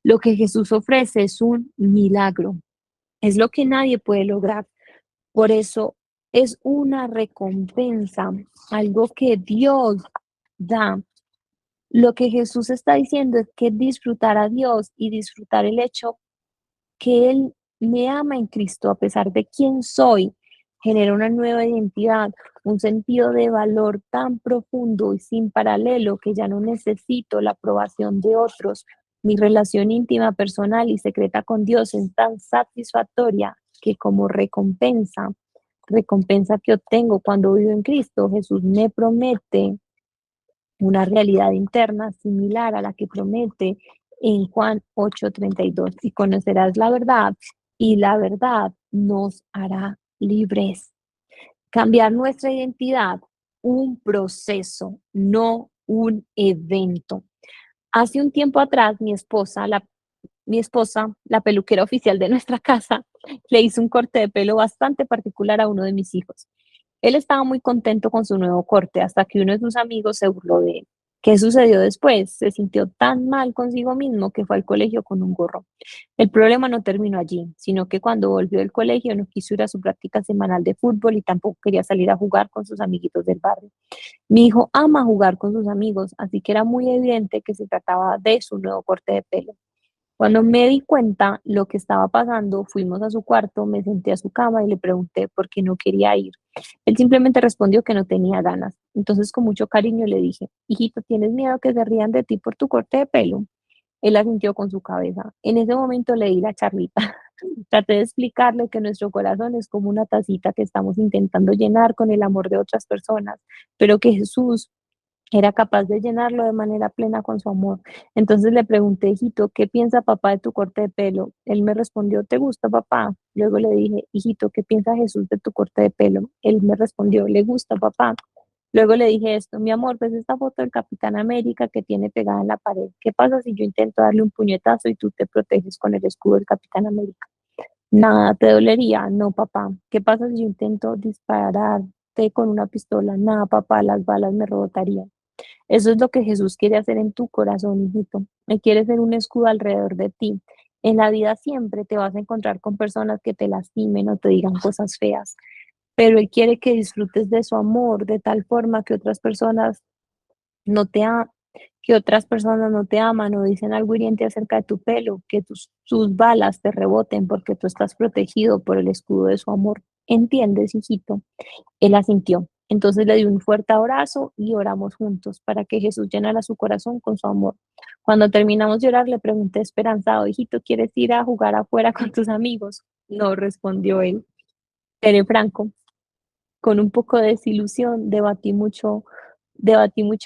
Lo que Jesús ofrece es un milagro, es lo que nadie puede lograr. Por eso es una recompensa, algo que Dios da. Lo que Jesús está diciendo es que disfrutar a Dios y disfrutar el hecho que Él me ama en Cristo a pesar de quién soy, genera una nueva identidad, un sentido de valor tan profundo y sin paralelo que ya no necesito la aprobación de otros. Mi relación íntima, personal y secreta con Dios es tan satisfactoria que como recompensa que obtengo cuando vivo en Cristo, Jesús me promete una realidad interna similar a la que promete en Juan 8:32. Y conocerás la verdad y la verdad nos hará libres. Cambiar nuestra identidad, un proceso, no un evento. Hace un tiempo atrás, mi esposa, la peluquera oficial de nuestra casa, le hizo un corte de pelo bastante particular a uno de mis hijos. Él estaba muy contento con su nuevo corte hasta que uno de sus amigos se burló de él. ¿Qué sucedió después? Se sintió tan mal consigo mismo que fue al colegio con un gorro. El problema no terminó allí, sino que cuando volvió del colegio no quiso ir a su práctica semanal de fútbol y tampoco quería salir a jugar con sus amiguitos del barrio. Mi hijo ama jugar con sus amigos, así que era muy evidente que se trataba de su nuevo corte de pelo. Cuando me di cuenta lo que estaba pasando, fuimos a su cuarto, me senté a su cama y le pregunté por qué no quería ir. Él simplemente respondió que no tenía ganas. Entonces, con mucho cariño le dije, hijito, ¿tienes miedo que se rían de ti por tu corte de pelo? Él asintió con su cabeza. En ese momento le di la charlita. Traté de explicarle que nuestro corazón es como una tacita que estamos intentando llenar con el amor de otras personas, pero que Jesús era capaz de llenarlo de manera plena con su amor. Entonces le pregunté, hijito, ¿qué piensa papá de tu corte de pelo? Él me respondió, ¿te gusta, papá? Luego le dije, hijito, ¿qué piensa Jesús de tu corte de pelo? Él me respondió, ¿le gusta, papá? Luego le dije esto, mi amor, ¿ves esta foto del Capitán América que tiene pegada en la pared? ¿Qué pasa si yo intento darle un puñetazo y tú te proteges con el escudo del Capitán América? Nada, ¿te dolería? No, papá. ¿Qué pasa si yo intento dispararte con una pistola? Nada, papá, las balas me rebotarían. Eso es lo que Jesús quiere hacer en tu corazón, hijito. Él quiere ser un escudo alrededor de ti. En la vida siempre te vas a encontrar con personas que te lastimen o te digan cosas feas, pero Él quiere que disfrutes de su amor de tal forma que no te a- otras personas no te aman o dicen algo hiriente acerca de tu pelo, que sus balas te reboten porque tú estás protegido por el escudo de su amor. ¿Entiendes, hijito? Él asintió. Entonces le di un fuerte abrazo y oramos juntos para que Jesús llenara su corazón con su amor. Cuando terminamos de orar, le pregunté esperanzado, hijito, ¿quieres ir a jugar afuera con tus amigos? No, respondió él. Seré franco, con un poco de desilusión, debatí mucho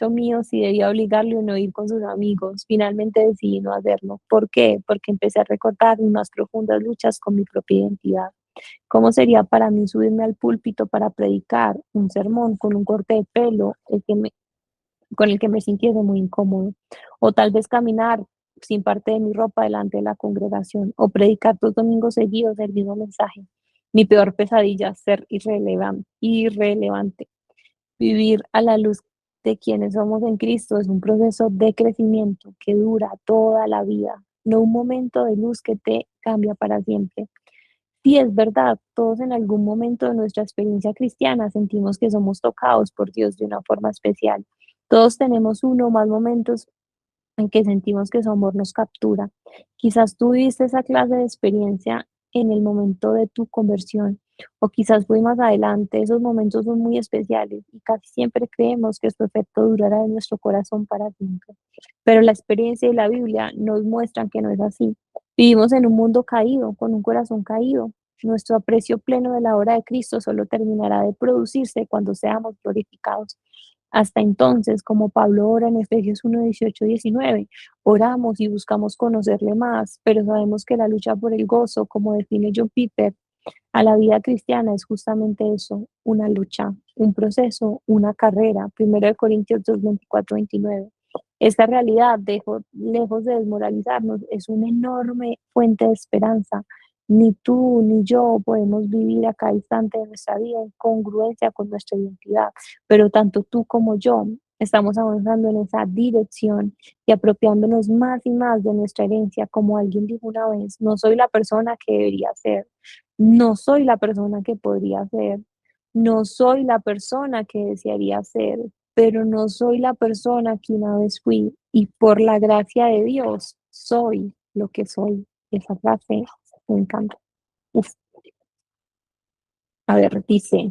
mío si debía obligarle o no ir con sus amigos. Finalmente decidí no hacerlo. ¿Por qué? Porque empecé a recordar mis más profundas luchas con mi propia identidad. ¿Cómo sería para mí subirme al púlpito para predicar un sermón con un corte de pelo con el que me sintiese muy incómodo? O tal vez caminar sin parte de mi ropa delante de la congregación, o predicar 2 domingos seguidos el mismo mensaje. Mi peor pesadilla, ser irrelevante. Vivir a la luz de quienes somos en Cristo es un proceso de crecimiento que dura toda la vida, no un momento de luz que te cambia para siempre. Sí, es verdad, todos en algún momento de nuestra experiencia cristiana sentimos que somos tocados por Dios de una forma especial. Todos tenemos uno o más momentos en que sentimos que su amor nos captura. Quizás tú viviste esa clase de experiencia en el momento de tu conversión, o quizás fue más adelante. Esos momentos son muy especiales y casi siempre creemos que su efecto durará en nuestro corazón para siempre. Pero la experiencia y la Biblia nos muestran que no es así. Vivimos en un mundo caído, con un corazón caído. Nuestro aprecio pleno de la obra de Cristo solo terminará de producirse cuando seamos glorificados. Hasta entonces, como Pablo ora en Efesios 1, 18, 19, oramos y buscamos conocerle más, pero sabemos que la lucha por el gozo, como define John Piper, a la vida cristiana es justamente eso, una lucha, un proceso, una carrera. Primero de Corintios 2, 24, 29. Esta realidad, lejos de desmoralizarnos, es una enorme fuente de esperanza. Ni tú ni yo podemos vivir a cada instante de nuestra vida en congruencia con nuestra identidad, pero tanto tú como yo estamos avanzando en esa dirección y apropiándonos más y más de nuestra herencia. Como alguien dijo una vez, no soy la persona que debería ser, no soy la persona que podría ser, no soy la persona que desearía ser, pero no soy la persona que una vez fui, y por la gracia de Dios soy lo que soy. Esa frase me encanta. Uf, a ver, dice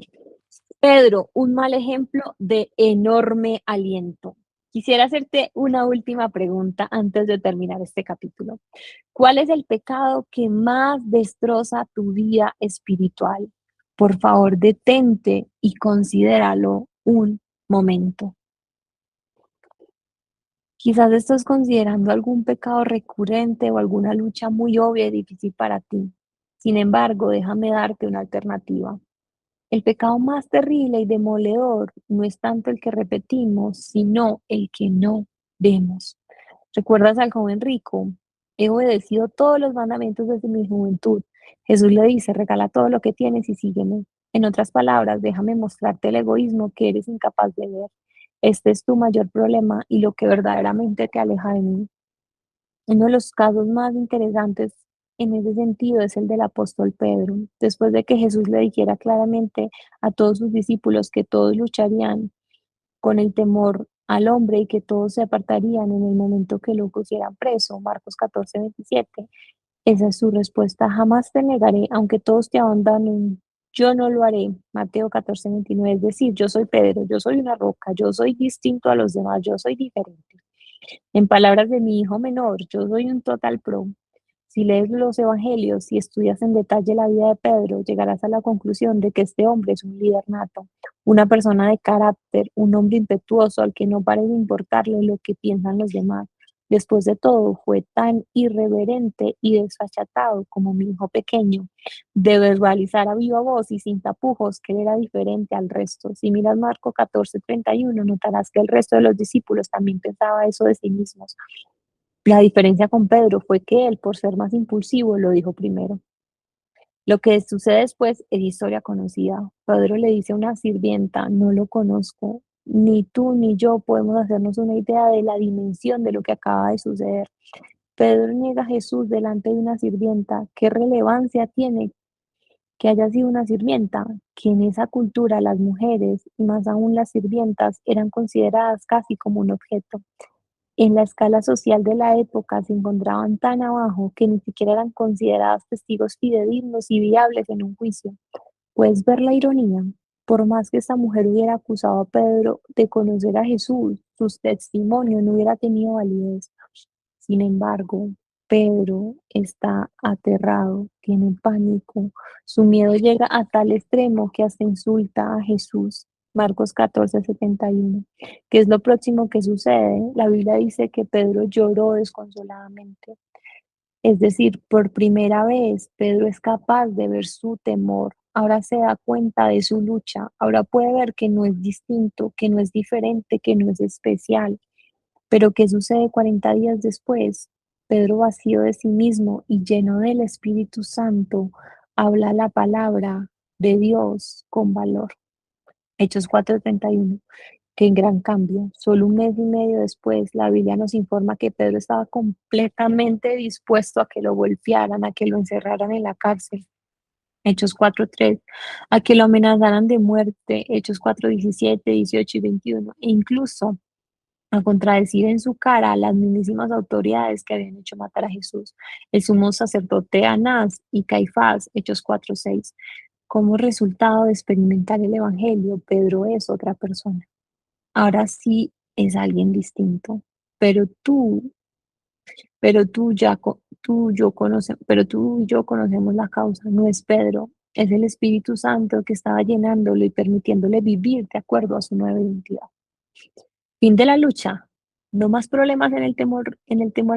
Pedro, un mal ejemplo de enorme aliento. Quisiera hacerte una última pregunta antes de terminar este capítulo. ¿Cuál es el pecado que más destroza tu vida espiritual? Por favor, detente y considéralo un momento. Quizás estás considerando algún pecado recurrente o alguna lucha muy obvia y difícil para ti. Sin embargo, déjame darte una alternativa. El pecado más terrible y demoledor no es tanto el que repetimos, sino el que no vemos. ¿Recuerdas al joven rico? He obedecido todos los mandamientos desde mi juventud. Jesús le dice, regala todo lo que tienes y sígueme. En otras palabras, déjame mostrarte el egoísmo que eres incapaz de ver. Este es tu mayor problema y lo que verdaderamente te aleja de mí. Uno de los casos más interesantes en ese sentido es el del apóstol Pedro. Después de que Jesús le dijera claramente a todos sus discípulos que todos lucharían con el temor al hombre y que todos se apartarían en el momento que lo pusieran preso, Marcos 14, 27. Esa es su respuesta: jamás te negaré, aunque todos te abandonen, yo no lo haré, Mateo 14, 29. Es decir, yo soy Pedro, yo soy una roca, yo soy distinto a los demás, yo soy diferente. En palabras de mi hijo menor, yo soy un total pro. Si lees los evangelios y estudias en detalle la vida de Pedro, llegarás a la conclusión de que este hombre es un líder nato, una persona de carácter, un hombre impetuoso al que no parece importarle lo que piensan los demás. Después de todo, fue tan irreverente y desfachatado como mi hijo pequeño, de verbalizar a viva voz y sin tapujos que él era diferente al resto. Si miras Marco 14:31, notarás que el resto de los discípulos también pensaba eso de sí mismos. La diferencia con Pedro fue que él, por ser más impulsivo, lo dijo primero. Lo que sucede después es historia conocida. Pedro le dice a una sirvienta, no lo conozco, ni tú ni yo podemos hacernos una idea de la dimensión de lo que acaba de suceder. Pedro niega a Jesús delante de una sirvienta. ¿Qué relevancia tiene que haya sido una sirvienta? Que en esa cultura las mujeres, y más aún las sirvientas, eran consideradas casi como un objeto. En la escala social de la época se encontraban tan abajo que ni siquiera eran consideradas testigos fidedignos y viables en un juicio. ¿Puedes ver la ironía? Por más que esta mujer hubiera acusado a Pedro de conocer a Jesús, su testimonio no hubiera tenido validez. Sin embargo, Pedro está aterrado, tiene pánico. Su miedo llega a tal extremo que hasta insulta a Jesús. Marcos 14:71. ¿Qué es lo próximo que sucede? La Biblia dice que Pedro lloró desconsoladamente. Es decir, por primera vez, Pedro es capaz de ver su temor. Ahora se da cuenta de su lucha. Ahora puede ver que no es distinto, que no es diferente, que no es especial. Pero ¿qué sucede 40 días después? Pedro, vacío de sí mismo y lleno del Espíritu Santo, habla la palabra de Dios con valor. Hechos 4:31. Qué gran cambio. Solo un mes y medio después, la Biblia nos informa que Pedro estaba completamente dispuesto a que lo golpearan, a que lo encerraran en la cárcel. Hechos 4:3. A que lo amenazaran de muerte. Hechos 4:17, 18 y 21. E incluso a contradecir en su cara a las mismísimas autoridades que habían hecho matar a Jesús, el sumo sacerdote Anás y Caifás, Hechos 4:6. Como resultado de experimentar el Evangelio, Pedro es otra persona. Ahora sí es alguien distinto, pero tú y yo conocemos la causa, no es Pedro, es el Espíritu Santo que estaba llenándolo y permitiéndole vivir de acuerdo a su nueva identidad. Fin de la lucha. ¿No más problemas en el temor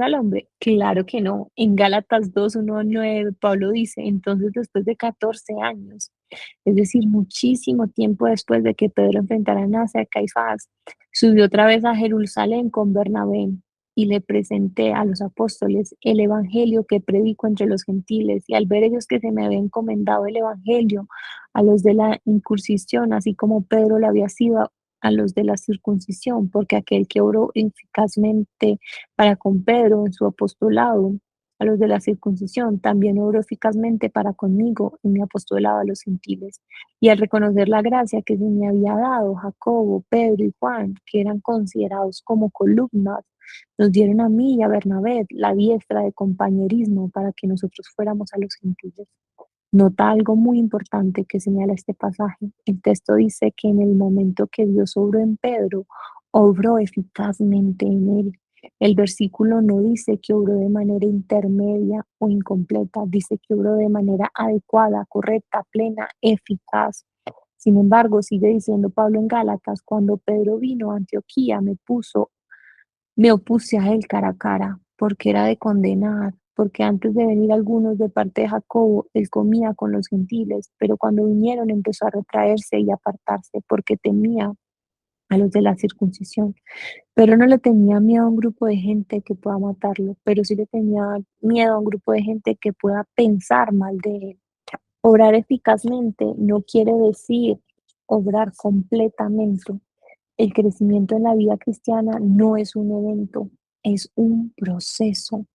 al hombre? Claro que no. En Gálatas 2:1-9, Pablo dice, entonces después de 14 años, es decir, muchísimo tiempo después de que Pedro enfrentara a Anás y a Caifás, subió otra vez a Jerusalén con Bernabé y le presenté a los apóstoles el evangelio que predico entre los gentiles, y al ver ellos que se me había encomendado el evangelio a los de la incursión, así como Pedro lo había sido a los de la circuncisión, porque aquel que obró eficazmente para con Pedro en su apostolado a los de la circuncisión, también obró eficazmente para conmigo en mi apostolado a los gentiles. Y al reconocer la gracia que se me había dado, Jacobo, Pedro y Juan, que eran considerados como columnas, nos dieron a mí y a Bernabé la diestra de compañerismo para que nosotros fuéramos a los gentiles. Nota algo muy importante que señala este pasaje. El texto dice que en el momento que Dios obró en Pedro, obró eficazmente en él. El versículo no dice que obró de manera intermedia o incompleta, dice que obró de manera adecuada, correcta, plena, eficaz. Sin embargo, sigue diciendo Pablo en Gálatas, cuando Pedro vino a Antioquía, me opuse a él cara a cara, porque era de condenar, porque antes de venir algunos de parte de Jacobo, él comía con los gentiles, pero cuando vinieron empezó a retraerse y apartarse, porque temía a los de la circuncisión. Pero no le tenía miedo a un grupo de gente que pueda matarlo, pero sí le tenía miedo a un grupo de gente que pueda pensar mal de él. Obrar eficazmente no quiere decir obrar completamente. El crecimiento en la vida cristiana no es un evento, es un proceso.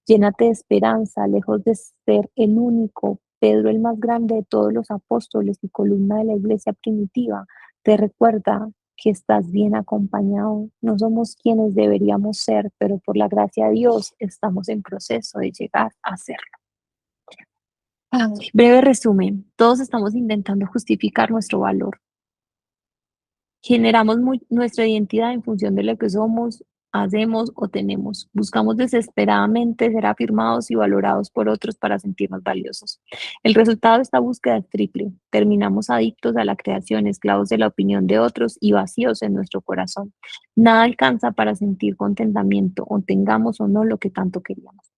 Llénate de esperanza, lejos de ser el único. Pedro, el más grande de todos los apóstoles y columna de la iglesia primitiva, te recuerda que estás bien acompañado. No somos quienes deberíamos ser, pero por la gracia de Dios estamos en proceso de llegar a serlo. Breve resumen, todos estamos intentando justificar nuestro valor. Generamos nuestra identidad en función de lo que somos, hacemos o tenemos. Buscamos desesperadamente ser afirmados y valorados por otros para sentirnos valiosos. El resultado de esta búsqueda es triple. Terminamos adictos a la creación, esclavos de la opinión de otros y vacíos en nuestro corazón. Nada alcanza para sentir contentamiento, o tengamos o no lo que tanto queríamos.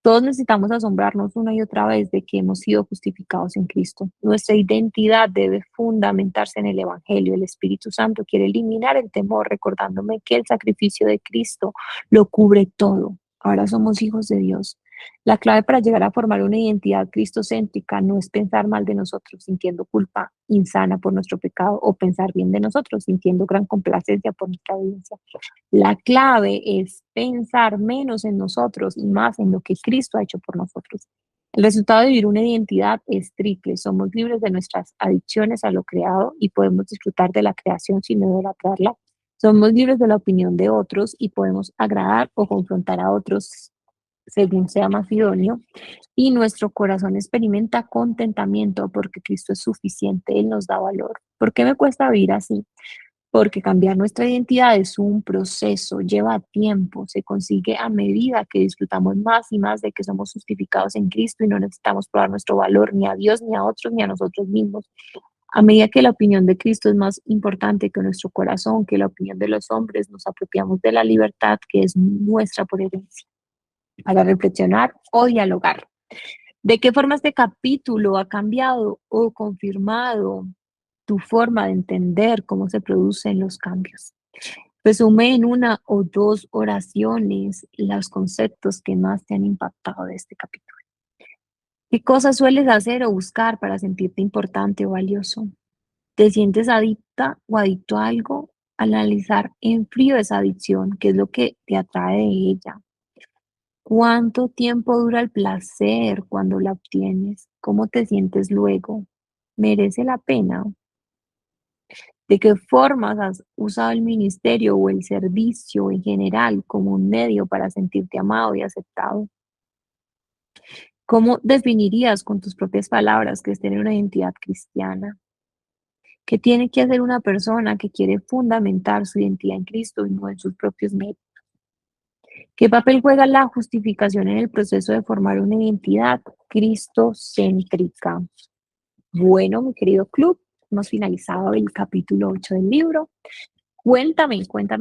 Todos necesitamos asombrarnos una y otra vez de que hemos sido justificados en Cristo. Nuestra identidad debe fundamentarse en el Evangelio. El Espíritu Santo quiere eliminar el temor, recordándome que el sacrificio de Cristo lo cubre todo. Ahora somos hijos de Dios. La clave para llegar a formar una identidad cristocéntrica no es pensar mal de nosotros, sintiendo culpa insana por nuestro pecado, o pensar bien de nosotros, sintiendo gran complacencia por nuestra obediencia. La clave es pensar menos en nosotros y más en lo que Cristo ha hecho por nosotros. El resultado de vivir una identidad es triple. Somos libres de nuestras adicciones a lo creado y podemos disfrutar de la creación sin idolatrarla. Somos libres de la opinión de otros y podemos agradar o confrontar a otros según sea más idóneo. Y nuestro corazón experimenta contentamiento porque Cristo es suficiente, Él nos da valor. ¿Por qué me cuesta vivir así? Porque cambiar nuestra identidad es un proceso, lleva tiempo, se consigue a medida que disfrutamos más y más de que somos justificados en Cristo y no necesitamos probar nuestro valor ni a Dios, ni a otros, ni a nosotros mismos. A medida que la opinión de Cristo es más importante que nuestro corazón, que la opinión de los hombres, nos apropiamos de la libertad que es nuestra por herencia. Para reflexionar o dialogar. ¿De qué forma este capítulo ha cambiado o confirmado tu forma de entender cómo se producen los cambios? Resume en una o dos oraciones los conceptos que más te han impactado de este capítulo. ¿Qué cosas sueles hacer o buscar para sentirte importante o valioso? ¿Te sientes adicta o adicto a algo? Analizar en frío esa adicción, qué es lo que te atrae de ella. ¿Cuánto tiempo dura el placer cuando la obtienes? ¿Cómo te sientes luego? ¿Merece la pena? ¿De qué formas has usado el ministerio o el servicio en general como un medio para sentirte amado y aceptado? ¿Cómo definirías con tus propias palabras que es tener una identidad cristiana? ¿Qué tiene que hacer una persona que quiere fundamentar su identidad en Cristo y no en sus propios medios? ¿Qué papel juega la justificación en el proceso de formar una identidad cristocéntrica? Bueno, mi querido club, hemos finalizado el capítulo 8 del libro. Cuéntame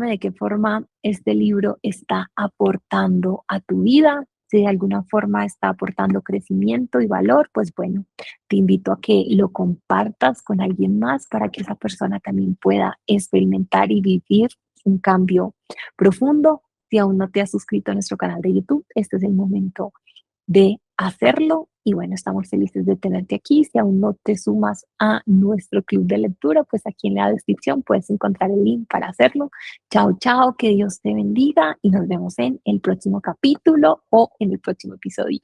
de qué forma este libro está aportando a tu vida. Si de alguna forma está aportando crecimiento y valor, pues bueno, te invito a que lo compartas con alguien más para que esa persona también pueda experimentar y vivir un cambio profundo. Si aún no te has suscrito a nuestro canal de YouTube, este es el momento de hacerlo. Y bueno, estamos felices de tenerte aquí. Si aún no te sumas a nuestro club de lectura, pues aquí en la descripción puedes encontrar el link para hacerlo. Chao, chao, que Dios te bendiga y nos vemos en el próximo capítulo o en el próximo episodio.